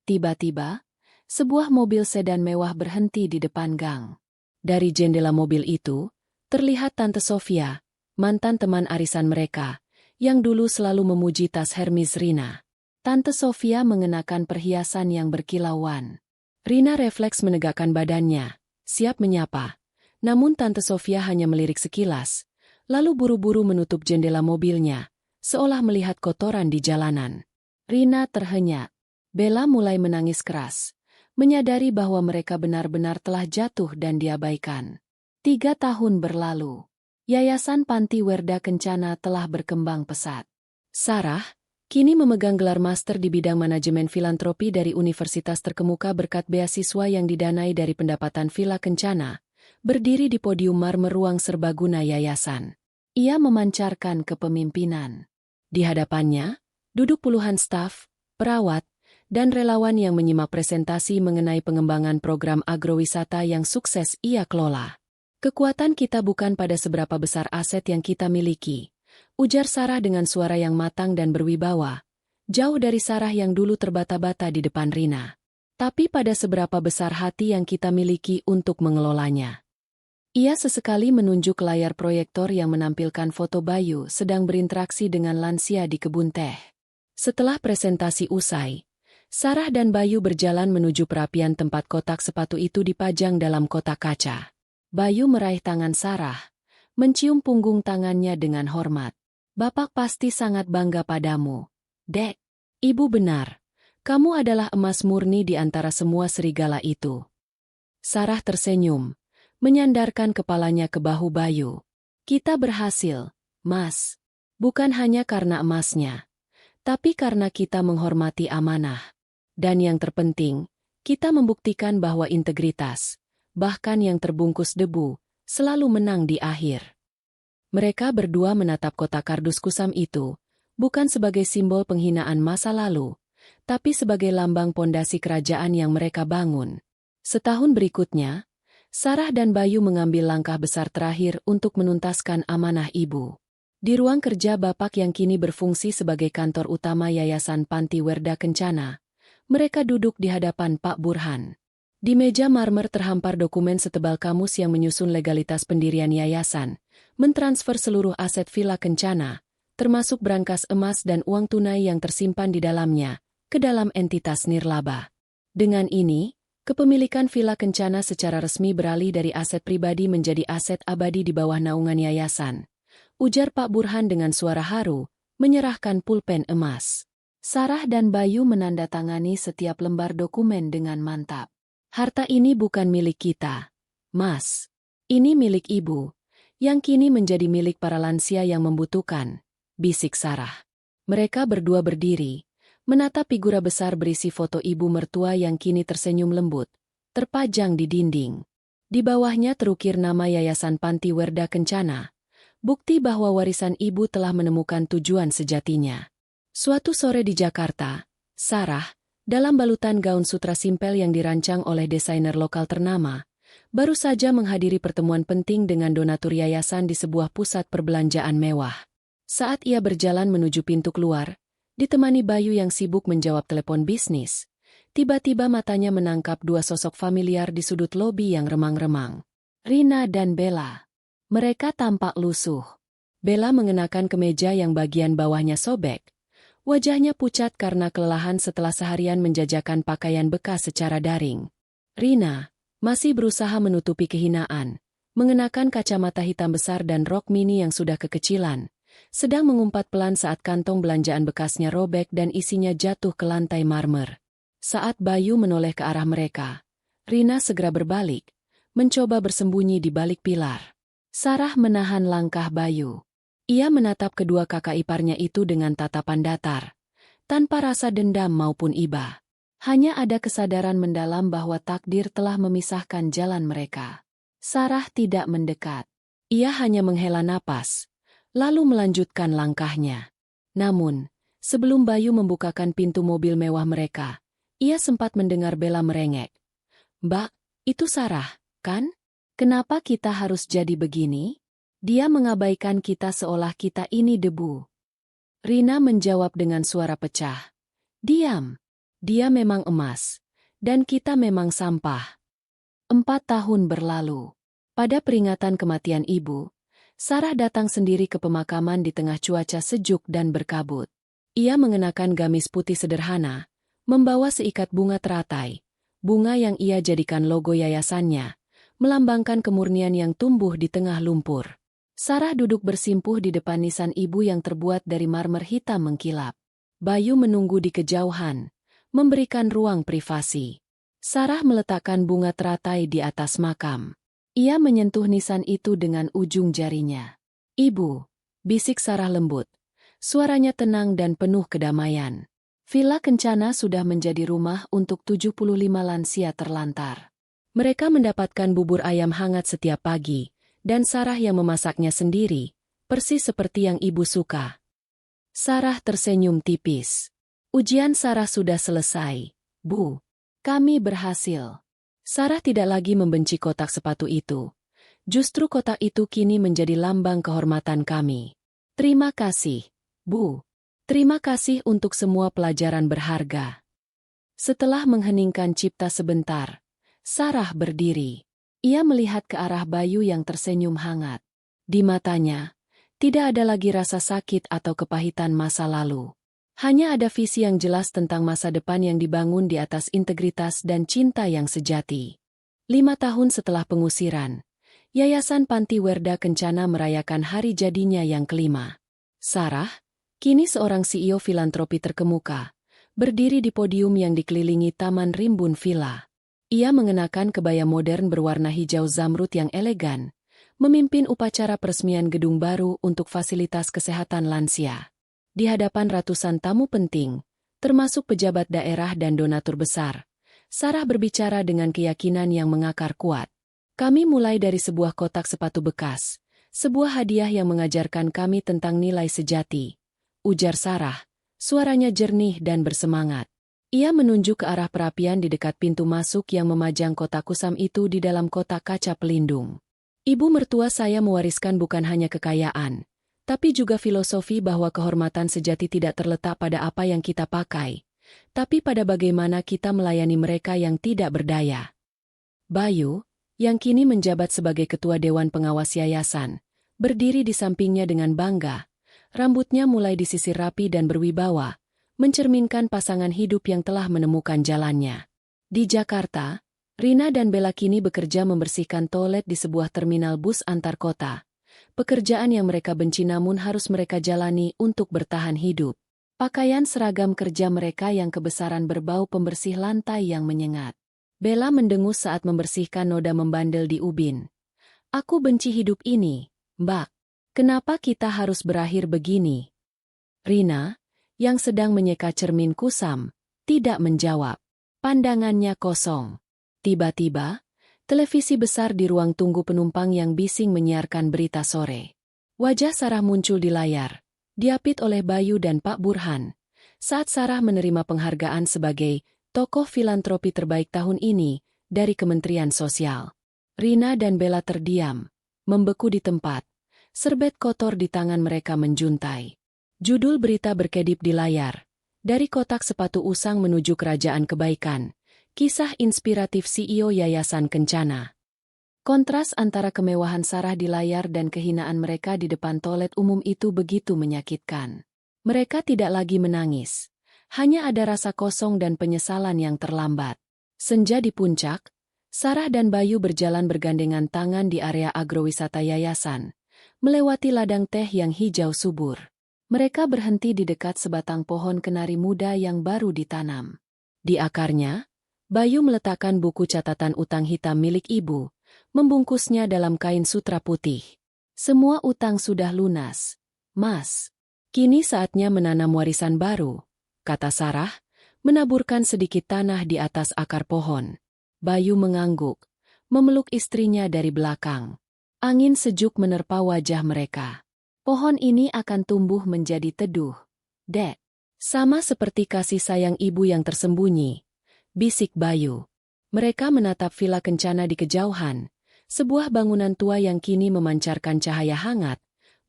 S1: Tiba-tiba, sebuah mobil sedan mewah berhenti di depan gang. Dari jendela mobil itu, terlihat Tante Sofia, mantan teman arisan mereka, yang dulu selalu memuji tas Hermes Rina. Tante Sofia mengenakan perhiasan yang berkilauan. Rina refleks menegakkan badannya, siap menyapa. Namun Tante Sofia hanya melirik sekilas, lalu buru-buru menutup jendela mobilnya, seolah melihat kotoran di jalanan. Rina terhenyak. Bella mulai menangis keras, menyadari bahwa mereka benar-benar telah jatuh dan diabaikan. 3 tahun berlalu. Yayasan Panti Werda Kencana telah berkembang pesat. Sarah, kini memegang gelar master di bidang manajemen filantropi dari universitas terkemuka berkat beasiswa yang didanai dari pendapatan Villa Kencana, berdiri di podium marmer ruang serbaguna yayasan. Ia memancarkan kepemimpinan. Di hadapannya, duduk puluhan staf, perawat, dan relawan yang menyimak presentasi mengenai pengembangan program agrowisata yang sukses ia kelola. Kekuatan kita bukan pada seberapa besar aset yang kita miliki, ujar Sarah dengan suara yang matang dan berwibawa, jauh dari Sarah yang dulu terbata-bata di depan Rina. Tapi pada seberapa besar hati yang kita miliki untuk mengelolanya. Ia sesekali menunjuk layar proyektor yang menampilkan foto Bayu sedang berinteraksi dengan lansia di kebun teh. Setelah presentasi usai, Sarah dan Bayu berjalan menuju perapian tempat kotak sepatu itu dipajang dalam kotak kaca. Bayu meraih tangan Sarah, mencium punggung tangannya dengan hormat. Bapak pasti sangat bangga padamu, Dek. Ibu benar, kamu adalah emas murni di antara semua serigala itu. Sarah tersenyum, menyandarkan kepalanya ke bahu Bayu. Kita berhasil, Mas. Bukan hanya karena emasnya, tapi karena kita menghormati amanah. Dan yang terpenting, kita membuktikan bahwa integritas, bahkan yang terbungkus debu, selalu menang di akhir. Mereka berdua menatap kotak kardus kusam itu, bukan sebagai simbol penghinaan masa lalu, tapi sebagai lambang pondasi kerajaan yang mereka bangun. Setahun berikutnya, Sarah dan Bayu mengambil langkah besar terakhir untuk menuntaskan amanah ibu. Di ruang kerja Bapak yang kini berfungsi sebagai kantor utama Yayasan Panti Werda Kencana, mereka duduk di hadapan Pak Burhan. Di meja marmer terhampar dokumen setebal kamus yang menyusun legalitas pendirian yayasan, mentransfer seluruh aset Villa Kencana, termasuk brankas emas dan uang tunai yang tersimpan di dalamnya, ke dalam entitas nirlaba. Dengan ini, kepemilikan Villa Kencana secara resmi beralih dari aset pribadi menjadi aset abadi di bawah naungan yayasan. Ujar Pak Burhan dengan suara haru, menyerahkan pulpen emas. Sarah dan Bayu menandatangani setiap lembar dokumen dengan mantap. Harta ini bukan milik kita, Mas. Ini milik Ibu, yang kini menjadi milik para lansia yang membutuhkan, bisik Sarah. Mereka berdua berdiri, menatap figura besar berisi foto ibu mertua yang kini tersenyum lembut, terpajang di dinding. Di bawahnya terukir nama Yayasan Panti Werda Kencana, bukti bahwa warisan ibu telah menemukan tujuan sejatinya. Suatu sore di Jakarta, Sarah, dalam balutan gaun sutra simpel yang dirancang oleh desainer lokal ternama, baru saja menghadiri pertemuan penting dengan donatur yayasan di sebuah pusat perbelanjaan mewah. Saat ia berjalan menuju pintu keluar, ditemani Bayu yang sibuk menjawab telepon bisnis, tiba-tiba matanya menangkap dua sosok familiar di sudut lobi yang remang-remang. Rina dan Bella. Mereka tampak lusuh. Bella mengenakan kemeja yang bagian bawahnya sobek. Wajahnya pucat karena kelelahan setelah seharian menjajakan pakaian bekas secara daring. Rina masih berusaha menutupi kehinaan, mengenakan kacamata hitam besar dan rok mini yang sudah kekecilan, sedang mengumpat pelan saat kantong belanjaan bekasnya robek dan isinya jatuh ke lantai marmer. Saat Bayu menoleh ke arah mereka, Rina segera berbalik, mencoba bersembunyi di balik pilar. Sarah menahan langkah Bayu. Ia menatap kedua kakak iparnya itu dengan tatapan datar, tanpa rasa dendam maupun iba. Hanya ada kesadaran mendalam bahwa takdir telah memisahkan jalan mereka. Sarah tidak mendekat. Ia hanya menghela napas, lalu melanjutkan langkahnya. Namun, sebelum Bayu membukakan pintu mobil mewah mereka, ia sempat mendengar Bella merengek. "Mbak, itu Sarah, kan? Kenapa kita harus jadi begini?" Dia mengabaikan kita seolah kita ini debu. Rina menjawab dengan suara pecah. Diam. Dia memang emas. Dan kita memang sampah. 4 tahun berlalu. Pada peringatan kematian ibu, Sarah datang sendiri ke pemakaman di tengah cuaca sejuk dan berkabut. Ia mengenakan gamis putih sederhana, membawa seikat bunga teratai, bunga yang ia jadikan logo yayasannya, melambangkan kemurnian yang tumbuh di tengah lumpur. Sarah duduk bersimpuh di depan nisan ibu yang terbuat dari marmer hitam mengkilap. Bayu menunggu di kejauhan, memberikan ruang privasi. Sarah meletakkan bunga teratai di atas makam. Ia menyentuh nisan itu dengan ujung jarinya. Ibu, bisik Sarah lembut. Suaranya tenang dan penuh kedamaian. Villa Kencana sudah menjadi rumah untuk 75 lansia terlantar. Mereka mendapatkan bubur ayam hangat setiap pagi, dan Sarah yang memasaknya sendiri, persis seperti yang ibu suka. Sarah tersenyum tipis. Ujian Sarah sudah selesai, Bu. Kami berhasil. Sarah tidak lagi membenci kotak sepatu itu. Justru kotak itu kini menjadi lambang kehormatan kami. Terima kasih, Bu. Terima kasih untuk semua pelajaran berharga. Setelah mengheningkan cipta sebentar, Sarah berdiri. Ia melihat ke arah Bayu yang tersenyum hangat. Di matanya, tidak ada lagi rasa sakit atau kepahitan masa lalu. Hanya ada visi yang jelas tentang masa depan yang dibangun di atas integritas dan cinta yang sejati. 5 tahun setelah pengusiran, Yayasan Panti Werda Kencana merayakan hari jadinya yang kelima. Sarah, kini seorang CEO filantropi terkemuka, berdiri di podium yang dikelilingi taman rimbun villa. Ia mengenakan kebaya modern berwarna hijau zamrud yang elegan, memimpin upacara peresmian gedung baru untuk fasilitas kesehatan lansia. Di hadapan ratusan tamu penting, termasuk pejabat daerah dan donatur besar, Sarah berbicara dengan keyakinan yang mengakar kuat. Kami mulai dari sebuah kotak sepatu bekas, sebuah hadiah yang mengajarkan kami tentang nilai sejati, ujar Sarah, suaranya jernih dan bersemangat. Ia menunjuk ke arah perapian di dekat pintu masuk yang memajang kotak kusam itu di dalam kotak kaca pelindung. Ibu mertua saya mewariskan bukan hanya kekayaan, tapi juga filosofi bahwa kehormatan sejati tidak terletak pada apa yang kita pakai, tapi pada bagaimana kita melayani mereka yang tidak berdaya. Bayu, yang kini menjabat sebagai ketua Dewan Pengawas Yayasan, berdiri di sampingnya dengan bangga. Rambutnya mulai disisir rapi dan berwibawa, mencerminkan pasangan hidup yang telah menemukan jalannya. Di Jakarta, Rina dan Bella kini bekerja membersihkan toilet di sebuah terminal bus antar kota. Pekerjaan yang mereka benci namun harus mereka jalani untuk bertahan hidup. Pakaian seragam kerja mereka yang kebesaran berbau pembersih lantai yang menyengat. Bella mendengus saat membersihkan noda membandel di ubin. Aku benci hidup ini, Mbak. Kenapa kita harus berakhir begini? Rina, yang sedang menyeka cermin kusam, tidak menjawab. Pandangannya kosong. Tiba-tiba, televisi besar di ruang tunggu penumpang yang bising menyiarkan berita sore. Wajah Sarah muncul di layar, diapit oleh Bayu dan Pak Burhan, saat Sarah menerima penghargaan sebagai tokoh filantropi terbaik tahun ini dari Kementerian Sosial. Rina dan Bella terdiam, membeku di tempat, serbet kotor di tangan mereka menjuntai. Judul berita berkedip di layar, dari kotak sepatu usang menuju kerajaan kebaikan, kisah inspiratif CEO Yayasan Kencana. Kontras antara kemewahan Sarah di layar dan kehinaan mereka di depan toilet umum itu begitu menyakitkan. Mereka tidak lagi menangis, hanya ada rasa kosong dan penyesalan yang terlambat. Senja di puncak, Sarah dan Bayu berjalan bergandengan tangan di area agrowisata yayasan, melewati ladang teh yang hijau subur. Mereka berhenti di dekat sebatang pohon kenari muda yang baru ditanam. Di akarnya, Bayu meletakkan buku catatan utang hitam milik ibu, membungkusnya dalam kain sutra putih. Semua utang sudah lunas, Mas. Kini saatnya menanam warisan baru, kata Sarah, menaburkan sedikit tanah di atas akar pohon. Bayu mengangguk, memeluk istrinya dari belakang. Angin sejuk menerpa wajah mereka. Pohon ini akan tumbuh menjadi teduh, Dek. Sama seperti kasih sayang ibu yang tersembunyi, bisik Bayu. Mereka menatap villa Kencana di kejauhan, Sebuah bangunan tua yang kini memancarkan cahaya hangat,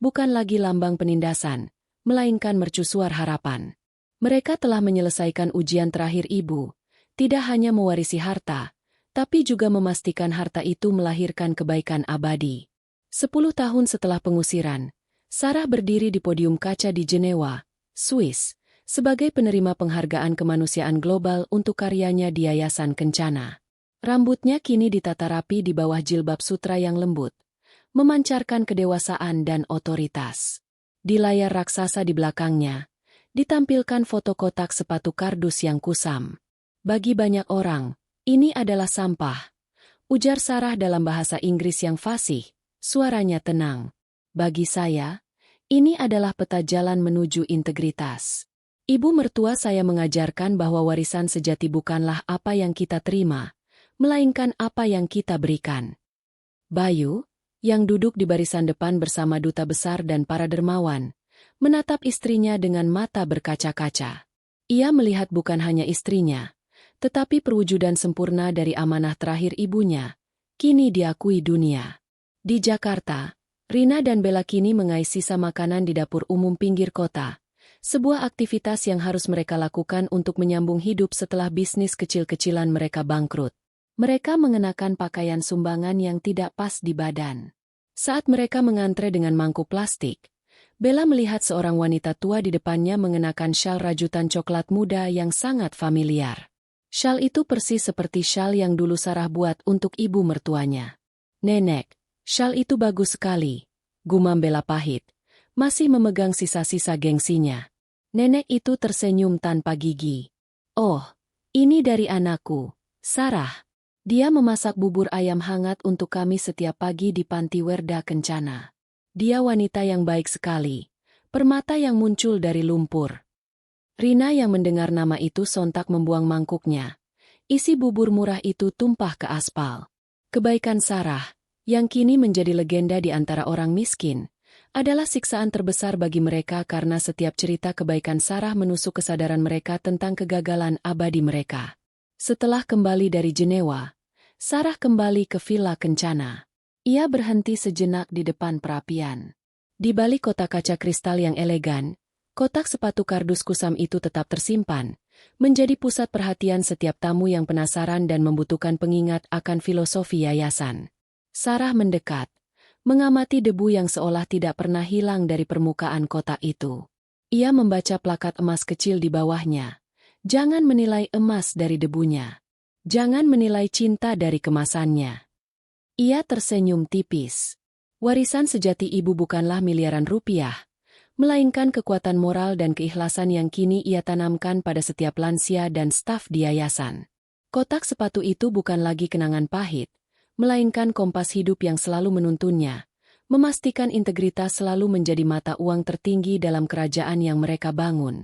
S1: bukan lagi lambang penindasan, melainkan mercusuar harapan. Mereka telah menyelesaikan ujian terakhir ibu, tidak hanya mewarisi harta, tapi juga memastikan harta itu melahirkan kebaikan abadi. 10 tahun setelah pengusiran, Sarah berdiri di podium kaca di Jenewa, Swiss, sebagai penerima penghargaan kemanusiaan global untuk karyanya di Yayasan Kencana. Rambutnya kini ditata rapi di bawah jilbab sutra yang lembut, memancarkan kedewasaan dan otoritas. Di layar raksasa di belakangnya, ditampilkan foto kotak sepatu kardus yang kusam. Bagi banyak orang, ini adalah sampah, ujar Sarah dalam bahasa Inggris yang fasih, suaranya tenang. Bagi saya, ini adalah peta jalan menuju integritas. Ibu mertua saya mengajarkan bahwa warisan sejati bukanlah apa yang kita terima, melainkan apa yang kita berikan. Bayu, yang duduk di barisan depan bersama duta besar dan para dermawan, menatap istrinya dengan mata berkaca-kaca. Ia melihat bukan hanya istrinya, tetapi perwujudan sempurna dari amanah terakhir ibunya, kini diakui dunia. Di Jakarta, Rina dan Bella kini mengais sisa makanan di dapur umum pinggir kota, sebuah aktivitas yang harus mereka lakukan untuk menyambung hidup setelah bisnis kecil-kecilan mereka bangkrut. Mereka mengenakan pakaian sumbangan yang tidak pas di badan. Saat mereka mengantre dengan mangkuk plastik, Bella melihat seorang wanita tua di depannya mengenakan syal rajutan coklat muda yang sangat familiar. Syal itu persis seperti syal yang dulu Sarah buat untuk ibu mertuanya. "Nenek, syal itu bagus sekali," gumam Bella pahit, masih memegang sisa-sisa gengsinya. Nenek itu tersenyum tanpa gigi. "Oh, ini dari anakku, Sarah. Dia memasak bubur ayam hangat untuk kami setiap pagi di Panti Werda Kencana. Dia wanita yang baik sekali, permata yang muncul dari lumpur." Rina yang mendengar nama itu sontak membuang mangkuknya. Isi bubur murah itu tumpah ke aspal. Kebaikan Sarah, yang kini menjadi legenda di antara orang miskin, adalah siksaan terbesar bagi mereka karena setiap cerita kebaikan Sarah menusuk kesadaran mereka tentang kegagalan abadi mereka. Setelah kembali dari Jenewa, Sarah kembali ke Villa Kencana. Ia berhenti sejenak di depan perapian. Di balik kotak kaca kristal yang elegan, kotak sepatu kardus kusam itu tetap tersimpan, menjadi pusat perhatian setiap tamu yang penasaran dan membutuhkan pengingat akan filosofi yayasan. Sarah mendekat, mengamati debu yang seolah tidak pernah hilang dari permukaan kotak itu. Ia membaca plakat emas kecil di bawahnya. "Jangan menilai emas dari debunya. Jangan menilai cinta dari kemasannya." Ia tersenyum tipis. Warisan sejati ibu bukanlah miliaran rupiah, melainkan kekuatan moral dan keikhlasan yang kini ia tanamkan pada setiap lansia dan staf di yayasan. Kotak sepatu itu bukan lagi kenangan pahit, melainkan kompas hidup yang selalu menuntunnya, memastikan integritas selalu menjadi mata uang tertinggi dalam kerajaan yang mereka bangun.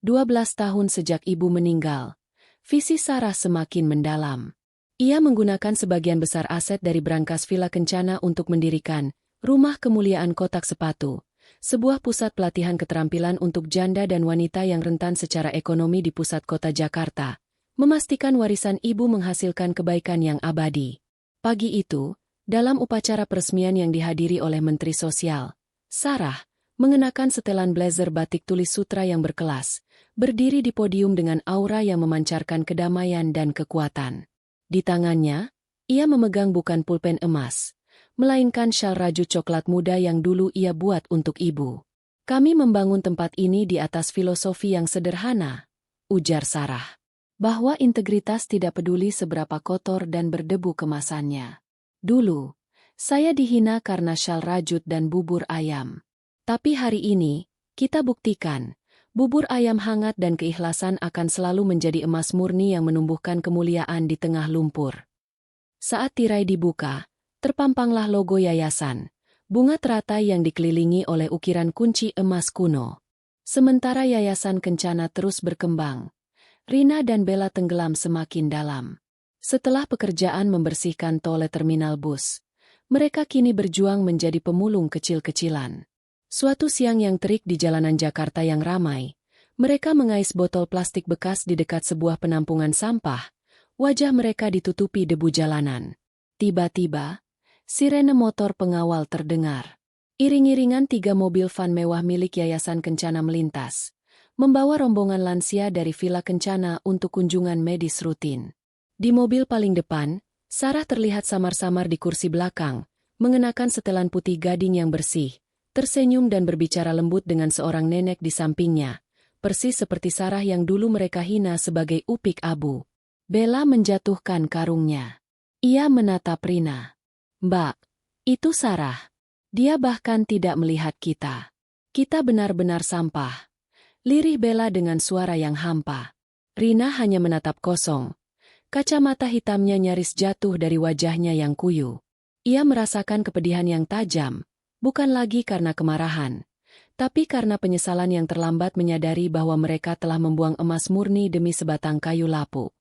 S1: 12 tahun sejak ibu meninggal, visi Sarah semakin mendalam. Ia menggunakan sebagian besar aset dari brankas Villa Kencana untuk mendirikan Rumah Kemuliaan Kotak Sepatu, sebuah pusat pelatihan keterampilan untuk janda dan wanita yang rentan secara ekonomi di pusat kota Jakarta, memastikan warisan ibu menghasilkan kebaikan yang abadi. Pagi itu, dalam upacara peresmian yang dihadiri oleh Menteri Sosial, Sarah, mengenakan setelan blazer batik tulis sutra yang berkelas, berdiri di podium dengan aura yang memancarkan kedamaian dan kekuatan. Di tangannya, ia memegang bukan pulpen emas, melainkan syal rajut coklat muda yang dulu ia buat untuk ibu. "Kami membangun tempat ini di atas filosofi yang sederhana," ujar Sarah. "Bahwa integritas tidak peduli seberapa kotor dan berdebu kemasannya. Dulu, saya dihina karena syal rajut dan bubur ayam. Tapi hari ini, kita buktikan, bubur ayam hangat dan keikhlasan akan selalu menjadi emas murni yang menumbuhkan kemuliaan di tengah lumpur." Saat tirai dibuka, terpampanglah logo yayasan, bunga teratai yang dikelilingi oleh ukiran kunci emas kuno. Sementara Yayasan Kencana terus berkembang, Rina dan Bella tenggelam semakin dalam. Setelah pekerjaan membersihkan tole terminal bus, mereka kini berjuang menjadi pemulung kecil-kecilan. Suatu siang yang terik di jalanan Jakarta yang ramai, mereka mengais botol plastik bekas di dekat sebuah penampungan sampah. Wajah mereka ditutupi debu jalanan. Tiba-tiba, Sirene motor pengawal terdengar. Iring-iringan 3 mobil van mewah milik Yayasan Kencana melintas, membawa rombongan lansia dari Villa Kencana untuk kunjungan medis rutin. Di mobil paling depan, Sarah terlihat samar-samar di kursi belakang, mengenakan setelan putih gading yang bersih, tersenyum dan berbicara lembut dengan seorang nenek di sampingnya, persis seperti Sarah yang dulu mereka hina sebagai upik abu. Bella menjatuhkan karungnya. Ia menatap Rina. "Mbak, itu Sarah. Dia bahkan tidak melihat kita. Kita benar-benar sampah," lirih Bella dengan suara yang hampa. Rina hanya menatap kosong. Kacamata hitamnya nyaris jatuh dari wajahnya yang kuyu. Ia merasakan kepedihan yang tajam, bukan lagi karena kemarahan, tapi karena penyesalan yang terlambat menyadari bahwa mereka telah membuang emas murni demi sebatang kayu lapuk.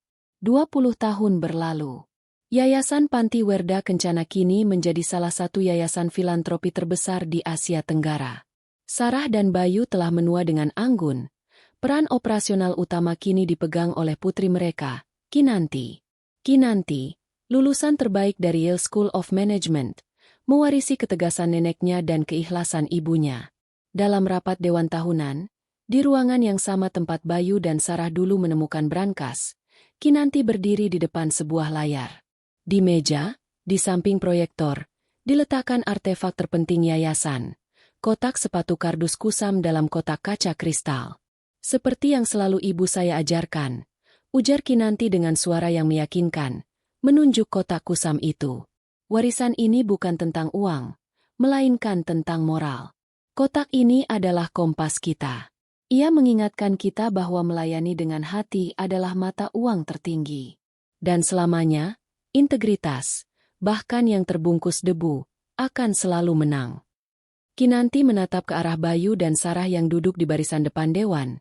S1: 20 tahun berlalu. Yayasan Panti Werda Kencana kini menjadi salah satu yayasan filantropi terbesar di Asia Tenggara. Sarah dan Bayu telah menua dengan anggun. Peran operasional utama kini dipegang oleh putri mereka, Kinanti. Kinanti, lulusan terbaik dari Yale School of Management, mewarisi ketegasan neneknya dan keikhlasan ibunya. Dalam rapat dewan tahunan, di ruangan yang sama tempat Bayu dan Sarah dulu menemukan brankas, Kinanti berdiri di depan sebuah layar. Di meja, di samping proyektor, diletakkan artefak terpenting yayasan, kotak sepatu kardus kusam dalam kotak kaca kristal. "Seperti yang selalu ibu saya ajarkan," ujar Kinanti dengan suara yang meyakinkan, menunjuk kotak kusam itu. "Warisan ini bukan tentang uang, melainkan tentang moral. Kotak ini adalah kompas kita. Ia mengingatkan kita bahwa melayani dengan hati adalah mata uang tertinggi. Dan selamanya, integritas, bahkan yang terbungkus debu, akan selalu menang." Kinanti menatap ke arah Bayu dan Sarah yang duduk di barisan depan dewan.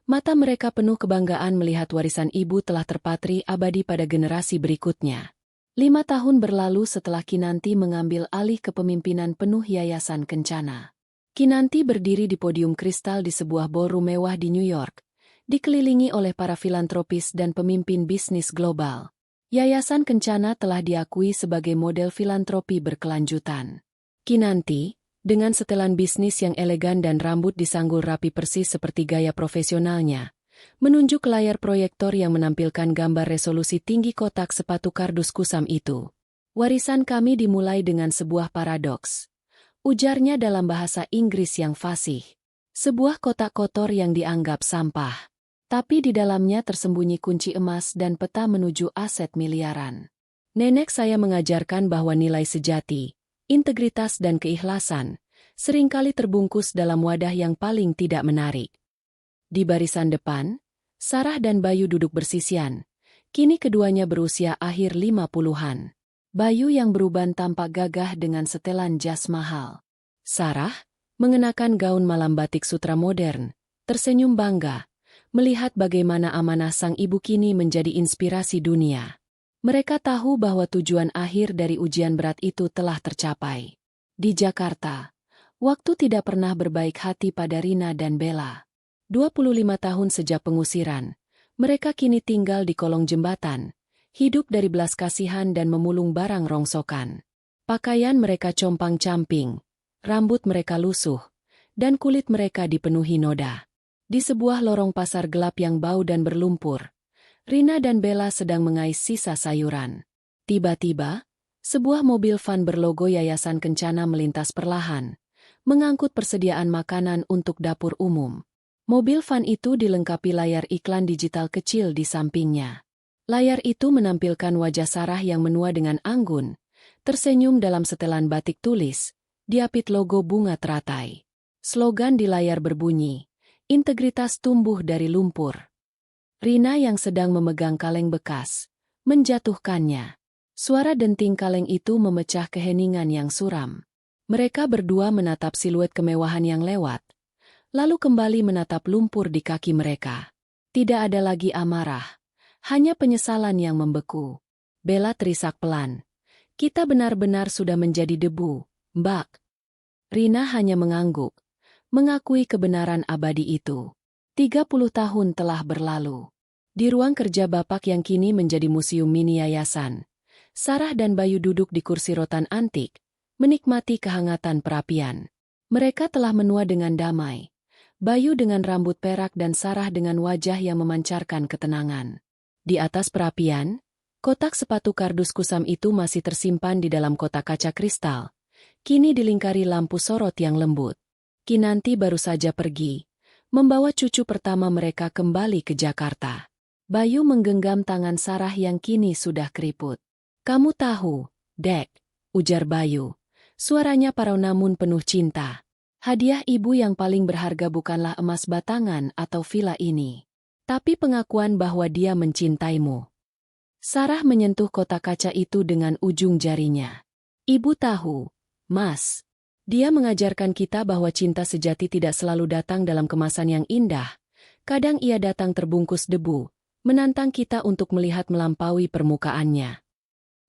S1: Mata mereka penuh kebanggaan melihat warisan ibu telah terpatri abadi pada generasi berikutnya. 5 tahun berlalu setelah Kinanti mengambil alih kepemimpinan penuh Yayasan Kencana. Kinanti berdiri di podium kristal di sebuah ballroom mewah di New York, dikelilingi oleh para filantropis dan pemimpin bisnis global. Yayasan Kencana telah diakui sebagai model filantropi berkelanjutan. Kinanti, dengan setelan bisnis yang elegan dan rambut disanggul rapi persis seperti gaya profesionalnya, menunjuk layar proyektor yang menampilkan gambar resolusi tinggi kotak sepatu kardus kusam itu. "Warisan kami dimulai dengan sebuah paradoks," ujarnya dalam bahasa Inggris yang fasih. "Sebuah kotak kotor yang dianggap sampah. Tapi di dalamnya tersembunyi kunci emas dan peta menuju aset miliaran. Nenek saya mengajarkan bahwa nilai sejati, integritas dan keikhlasan seringkali terbungkus dalam wadah yang paling tidak menarik." Di barisan depan, Sarah dan Bayu duduk bersisian. Kini keduanya berusia akhir 50-an. Bayu yang beruban tampak gagah dengan setelan jas mahal. Sarah, mengenakan gaun malam batik sutra modern, tersenyum bangga, melihat bagaimana amanah sang ibu kini menjadi inspirasi dunia. Mereka tahu bahwa tujuan akhir dari ujian berat itu telah tercapai. Di Jakarta, waktu tidak pernah berbaik hati pada Rina dan Bella. 25 tahun sejak pengusiran, mereka kini tinggal di kolong jembatan, hidup dari belas kasihan dan memulung barang rongsokan. Pakaian mereka compang-camping, rambut mereka lusuh, dan kulit mereka dipenuhi noda. Di sebuah lorong pasar gelap yang bau dan berlumpur, Rina dan Bella sedang mengais sisa sayuran. Tiba-tiba, sebuah mobil van berlogo Yayasan Kencana melintas perlahan, mengangkut persediaan makanan untuk dapur umum. Mobil van itu dilengkapi layar iklan digital kecil di sampingnya. Layar itu menampilkan wajah Sarah yang menua dengan anggun, tersenyum dalam setelan batik tulis, diapit logo bunga teratai. Slogan di layar berbunyi, "Integritas tumbuh dari lumpur." Rina yang sedang memegang kaleng bekas, menjatuhkannya. Suara denting kaleng itu memecah keheningan yang suram. Mereka berdua menatap siluet kemewahan yang lewat, lalu kembali menatap lumpur di kaki mereka. Tidak ada lagi amarah, hanya penyesalan yang membeku. Bella terisak pelan. "Kita benar-benar sudah menjadi debu, Mbak." Rina hanya mengangguk, mengakui kebenaran abadi itu. 30 tahun telah berlalu. Di ruang kerja Bapak yang kini menjadi museum mini yayasan, Sarah dan Bayu duduk di kursi rotan antik, menikmati kehangatan perapian. Mereka telah menua dengan damai. Bayu dengan rambut perak dan Sarah dengan wajah yang memancarkan ketenangan. Di atas perapian, kotak sepatu kardus kusam itu masih tersimpan di dalam kotak kaca kristal. Kini dilingkari lampu sorot yang lembut. Kinanti baru saja pergi, membawa cucu pertama mereka kembali ke Jakarta. Bayu menggenggam tangan Sarah yang kini sudah keriput. "Kamu tahu, Dek," ujar Bayu. Suaranya parau namun penuh cinta. "Hadiah ibu yang paling berharga bukanlah emas batangan atau villa ini, tapi pengakuan bahwa dia mencintaimu." Sarah menyentuh kotak kaca itu dengan ujung jarinya. "Ibu tahu, Mas. Dia mengajarkan kita bahwa cinta sejati tidak selalu datang dalam kemasan yang indah. Kadang ia datang terbungkus debu, menantang kita untuk melihat melampaui permukaannya."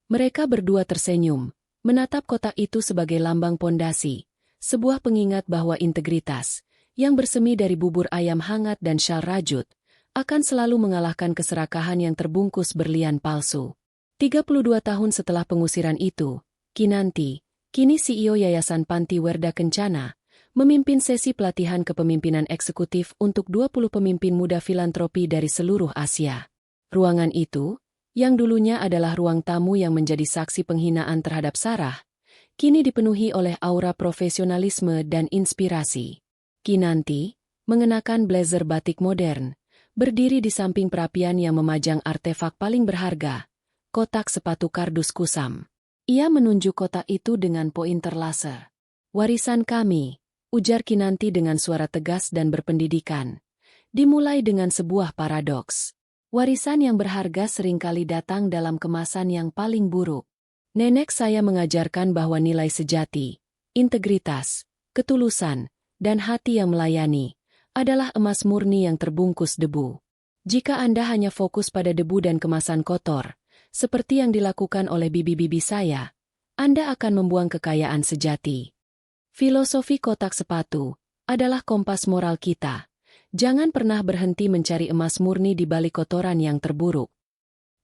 S1: Mereka berdua tersenyum, menatap kotak itu sebagai lambang pondasi, sebuah pengingat bahwa integritas, yang bersemi dari bubur ayam hangat dan syal rajut, akan selalu mengalahkan keserakahan yang terbungkus berlian palsu. 32 tahun setelah pengusiran itu, Kinanti, kini CEO Yayasan Panti Werda Kencana, memimpin sesi pelatihan kepemimpinan eksekutif untuk 20 pemimpin muda filantropi dari seluruh Asia. Ruangan itu, yang dulunya adalah ruang tamu yang menjadi saksi penghinaan terhadap Sarah, kini dipenuhi oleh aura profesionalisme dan inspirasi. Kinanti, mengenakan blazer batik modern, berdiri di samping perapian yang memajang artefak paling berharga, kotak sepatu kardus kusam. Ia menunjuk kotak itu dengan pointer laser. "Warisan kami," ujar Kinanti dengan suara tegas dan berpendidikan. Dimulai dengan sebuah paradoks. Warisan yang berharga seringkali datang dalam kemasan yang paling buruk. Nenek saya mengajarkan bahwa nilai sejati, integritas, ketulusan, dan hati yang melayani adalah emas murni yang terbungkus debu. Jika Anda hanya fokus pada debu dan kemasan kotor, seperti yang dilakukan oleh bibi-bibi saya, Anda akan membuang kekayaan sejati. Filosofi kotak sepatu adalah kompas moral kita. Jangan pernah berhenti mencari emas murni di balik kotoran yang terburuk.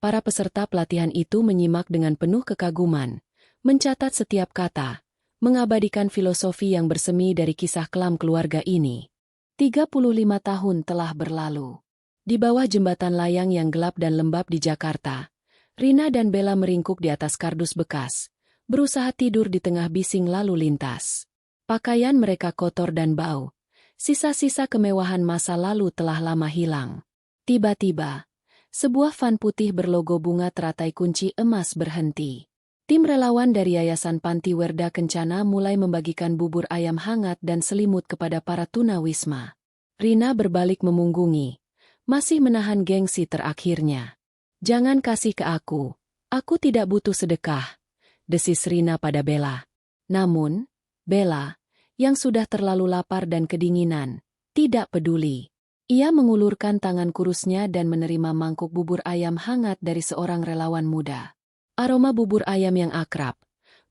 S1: Para peserta pelatihan itu menyimak dengan penuh kekaguman, mencatat setiap kata, mengabadikan filosofi yang bersemi dari kisah kelam keluarga ini. 35 tahun telah berlalu. Di bawah jembatan layang yang gelap dan lembab di Jakarta, Rina dan Bella meringkuk di atas kardus bekas, berusaha tidur di tengah bising lalu lintas. Pakaian mereka kotor dan bau. Sisa-sisa kemewahan masa lalu telah lama hilang. Tiba-tiba, sebuah van putih berlogo bunga teratai kunci emas berhenti. Tim relawan dari Yayasan Panti Werda Kencana mulai membagikan bubur ayam hangat dan selimut kepada para tunawisma. Rina berbalik memunggungi, masih menahan gengsi terakhirnya. "Jangan kasih ke aku tidak butuh sedekah," desis Rina pada Bella. Namun, Bella, yang sudah terlalu lapar dan kedinginan, tidak peduli. Ia mengulurkan tangan kurusnya dan menerima mangkuk bubur ayam hangat dari seorang relawan muda. Aroma bubur ayam yang akrab,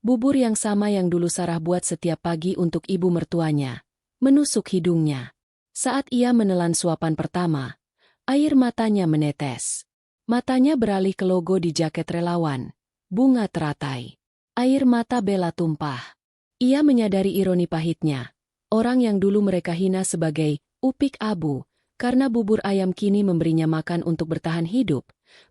S1: bubur yang sama yang dulu Sarah buat setiap pagi untuk ibu mertuanya, menusuk hidungnya. Saat ia menelan suapan pertama, air matanya menetes. Matanya beralih ke logo di jaket relawan, bunga teratai. Air mata Bella tumpah. Ia menyadari ironi pahitnya. Orang yang dulu mereka hina sebagai upik abu, karena bubur ayam kini memberinya makan untuk bertahan hidup,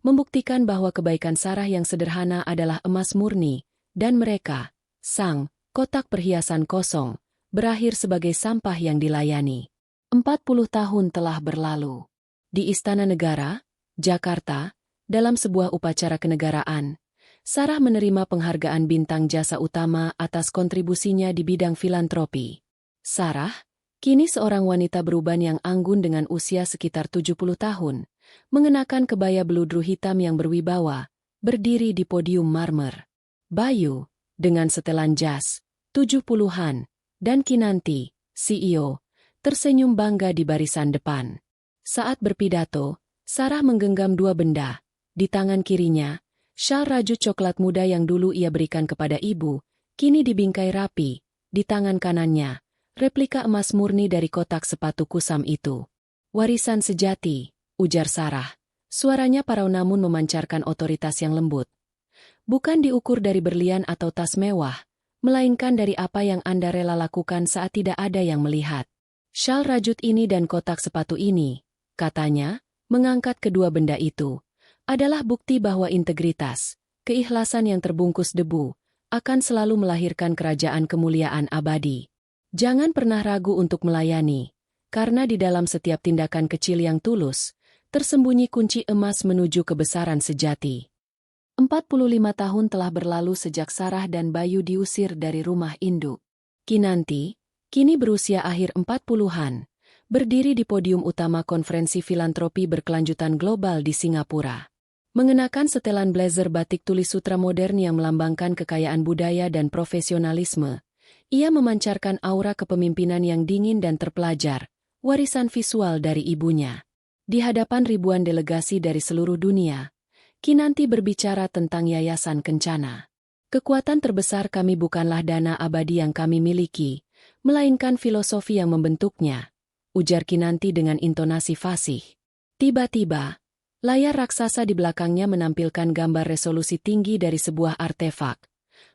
S1: membuktikan bahwa kebaikan Sarah yang sederhana adalah emas murni, dan mereka, sang kotak perhiasan kosong, berakhir sebagai sampah yang dilayani. 40 tahun telah berlalu. Di Istana Negara, Jakarta, dalam sebuah upacara kenegaraan, Sarah menerima penghargaan bintang jasa utama atas kontribusinya di bidang filantropi. Sarah, kini seorang wanita beruban yang anggun dengan usia sekitar 70 tahun, mengenakan kebaya beludru hitam yang berwibawa, berdiri di podium marmer. Bayu, dengan setelan jas, 70-an, dan Kinanti, CEO, tersenyum bangga di barisan depan. Saat berpidato, Sarah menggenggam dua benda. Di tangan kirinya, syal rajut coklat muda yang dulu ia berikan kepada ibu, kini dibingkai rapi. Di tangan kanannya, replika emas murni dari kotak sepatu kusam itu. "Warisan sejati," ujar Sarah. Suaranya parau namun memancarkan otoritas yang lembut. Bukan diukur dari berlian atau tas mewah, melainkan dari apa yang Anda rela lakukan saat tidak ada yang melihat. Syal rajut ini dan kotak sepatu ini, katanya, mengangkat kedua benda itu, adalah bukti bahwa integritas, keikhlasan yang terbungkus debu, akan selalu melahirkan kerajaan kemuliaan abadi. Jangan pernah ragu untuk melayani, karena di dalam setiap tindakan kecil yang tulus, tersembunyi kunci emas menuju kebesaran sejati. 45 tahun telah berlalu sejak Sarah dan Bayu diusir dari rumah induk. Kinanti, kini berusia akhir 40-an, berdiri di podium utama konferensi filantropi berkelanjutan global di Singapura. Mengenakan setelan blazer batik tulis sutra modern yang melambangkan kekayaan budaya dan profesionalisme, ia memancarkan aura kepemimpinan yang dingin dan terpelajar, warisan visual dari ibunya. Di hadapan ribuan delegasi dari seluruh dunia, Kinanti berbicara tentang Yayasan Kencana. Kekuatan terbesar kami bukanlah dana abadi yang kami miliki, melainkan filosofi yang membentuknya, ujar Kinanti dengan intonasi fasih. Tiba-tiba, layar raksasa di belakangnya menampilkan gambar resolusi tinggi dari sebuah artefak.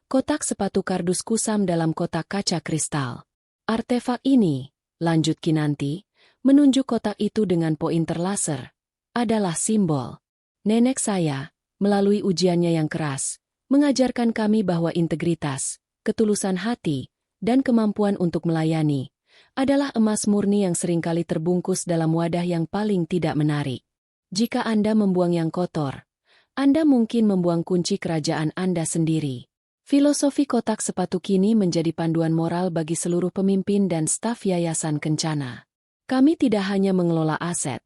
S1: Kotak sepatu kardus kusam dalam kotak kaca kristal. Artefak ini, lanjut Kinanti, menunjuk kotak itu dengan pointer laser, adalah simbol. Nenek saya, melalui ujiannya yang keras, mengajarkan kami bahwa integritas, ketulusan hati, dan kemampuan untuk melayani, adalah emas murni yang seringkali terbungkus dalam wadah yang paling tidak menarik. Jika Anda membuang yang kotor, Anda mungkin membuang kunci kerajaan Anda sendiri. Filosofi kotak sepatu kini menjadi panduan moral bagi seluruh pemimpin dan staf Yayasan Kencana. Kami tidak hanya mengelola aset,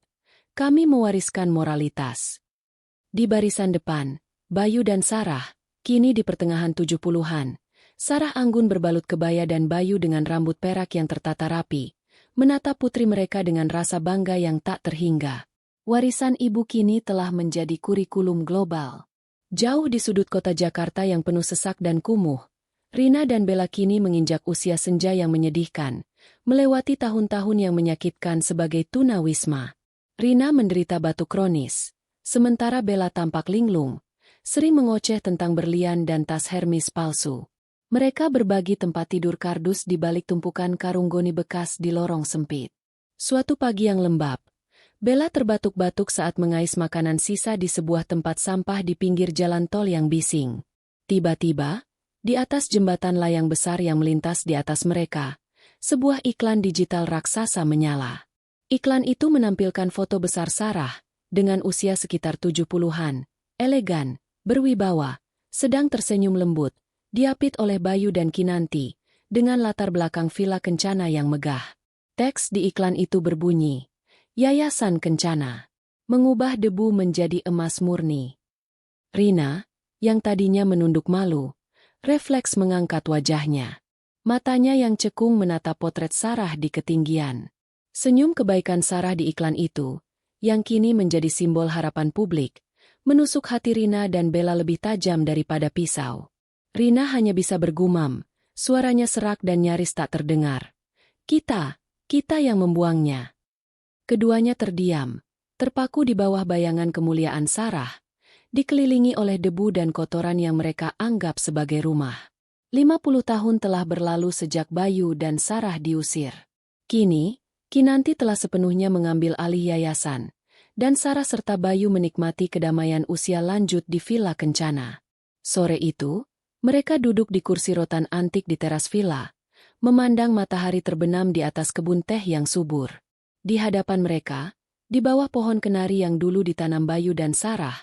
S1: kami mewariskan moralitas. Di barisan depan, Bayu dan Sarah, kini di pertengahan 70-an, Sarah anggun berbalut kebaya dan Bayu dengan rambut perak yang tertata rapi, menatap putri mereka dengan rasa bangga yang tak terhingga. Warisan ibu kini telah menjadi kurikulum global. Jauh di sudut kota Jakarta yang penuh sesak dan kumuh, Rina dan Bella kini menginjak usia senja yang menyedihkan, melewati tahun-tahun yang menyakitkan sebagai tunawisma. Rina menderita batuk kronis, sementara Bella tampak linglung, sering mengoceh tentang berlian dan tas Hermes palsu. Mereka berbagi tempat tidur kardus di balik tumpukan karung goni bekas di lorong sempit. Suatu pagi yang lembab, Bella terbatuk-batuk saat mengais makanan sisa di sebuah tempat sampah di pinggir jalan tol yang bising. Tiba-tiba, di atas jembatan layang besar yang melintas di atas mereka, sebuah iklan digital raksasa menyala. Iklan itu menampilkan foto besar Sarah, dengan usia sekitar 70-an, elegan, berwibawa, sedang tersenyum lembut, diapit oleh Bayu dan Kinanti, dengan latar belakang villa Kencana yang megah. Teks di iklan itu berbunyi, Yayasan Kencana, mengubah debu menjadi emas murni. Rina, yang tadinya menunduk malu, refleks mengangkat wajahnya. Matanya yang cekung menatap potret Sarah di ketinggian. Senyum kebaikan Sarah di iklan itu, yang kini menjadi simbol harapan publik, menusuk hati Rina dan Bella lebih tajam daripada pisau. Rina hanya bisa bergumam, suaranya serak dan nyaris tak terdengar. Kita yang membuangnya. Keduanya terdiam, terpaku di bawah bayangan kemuliaan Sarah, dikelilingi oleh debu dan kotoran yang mereka anggap sebagai rumah. 50 tahun telah berlalu sejak Bayu dan Sarah diusir. Kini, Kinanti telah sepenuhnya mengambil alih yayasan, dan Sarah serta Bayu menikmati kedamaian usia lanjut di Villa Kencana. Sore itu, mereka duduk di kursi rotan antik di teras villa, memandang matahari terbenam di atas kebun teh yang subur. Di hadapan mereka, di bawah pohon kenari yang dulu ditanam Bayu dan Sarah,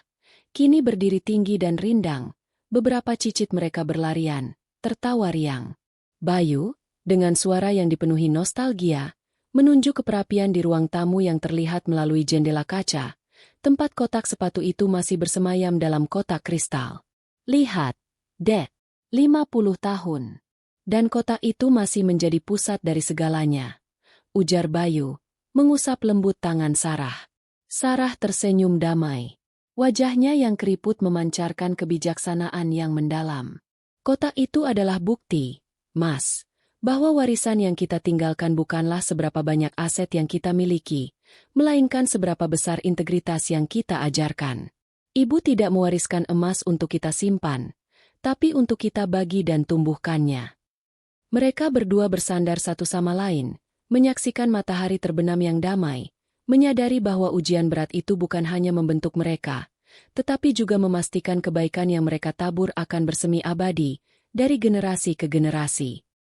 S1: kini berdiri tinggi dan rindang, beberapa cicit mereka berlarian, tertawa riang. Bayu, dengan suara yang dipenuhi nostalgia, menunjuk ke perapian di ruang tamu yang terlihat melalui jendela kaca, tempat kotak sepatu itu masih bersemayam dalam kotak kristal. Lihat, Dek, 50 tahun. Dan kotak itu masih menjadi pusat dari segalanya, ujar Bayu, mengusap lembut tangan Sarah. Sarah tersenyum damai. Wajahnya yang keriput memancarkan kebijaksanaan yang mendalam. Kotak itu adalah bukti, Mas, bahwa warisan yang kita tinggalkan bukanlah seberapa banyak aset yang kita miliki, melainkan seberapa besar integritas yang kita ajarkan. Ibu tidak mewariskan emas untuk kita simpan, tapi untuk kita bagi dan tumbuhkannya. Mereka berdua bersandar satu sama lain, menyaksikan matahari terbenam yang damai, menyadari bahwa ujian berat itu bukan hanya membentuk mereka, tetapi juga memastikan kebaikan yang mereka tabur akan bersemi abadi, dari generasi ke generasi.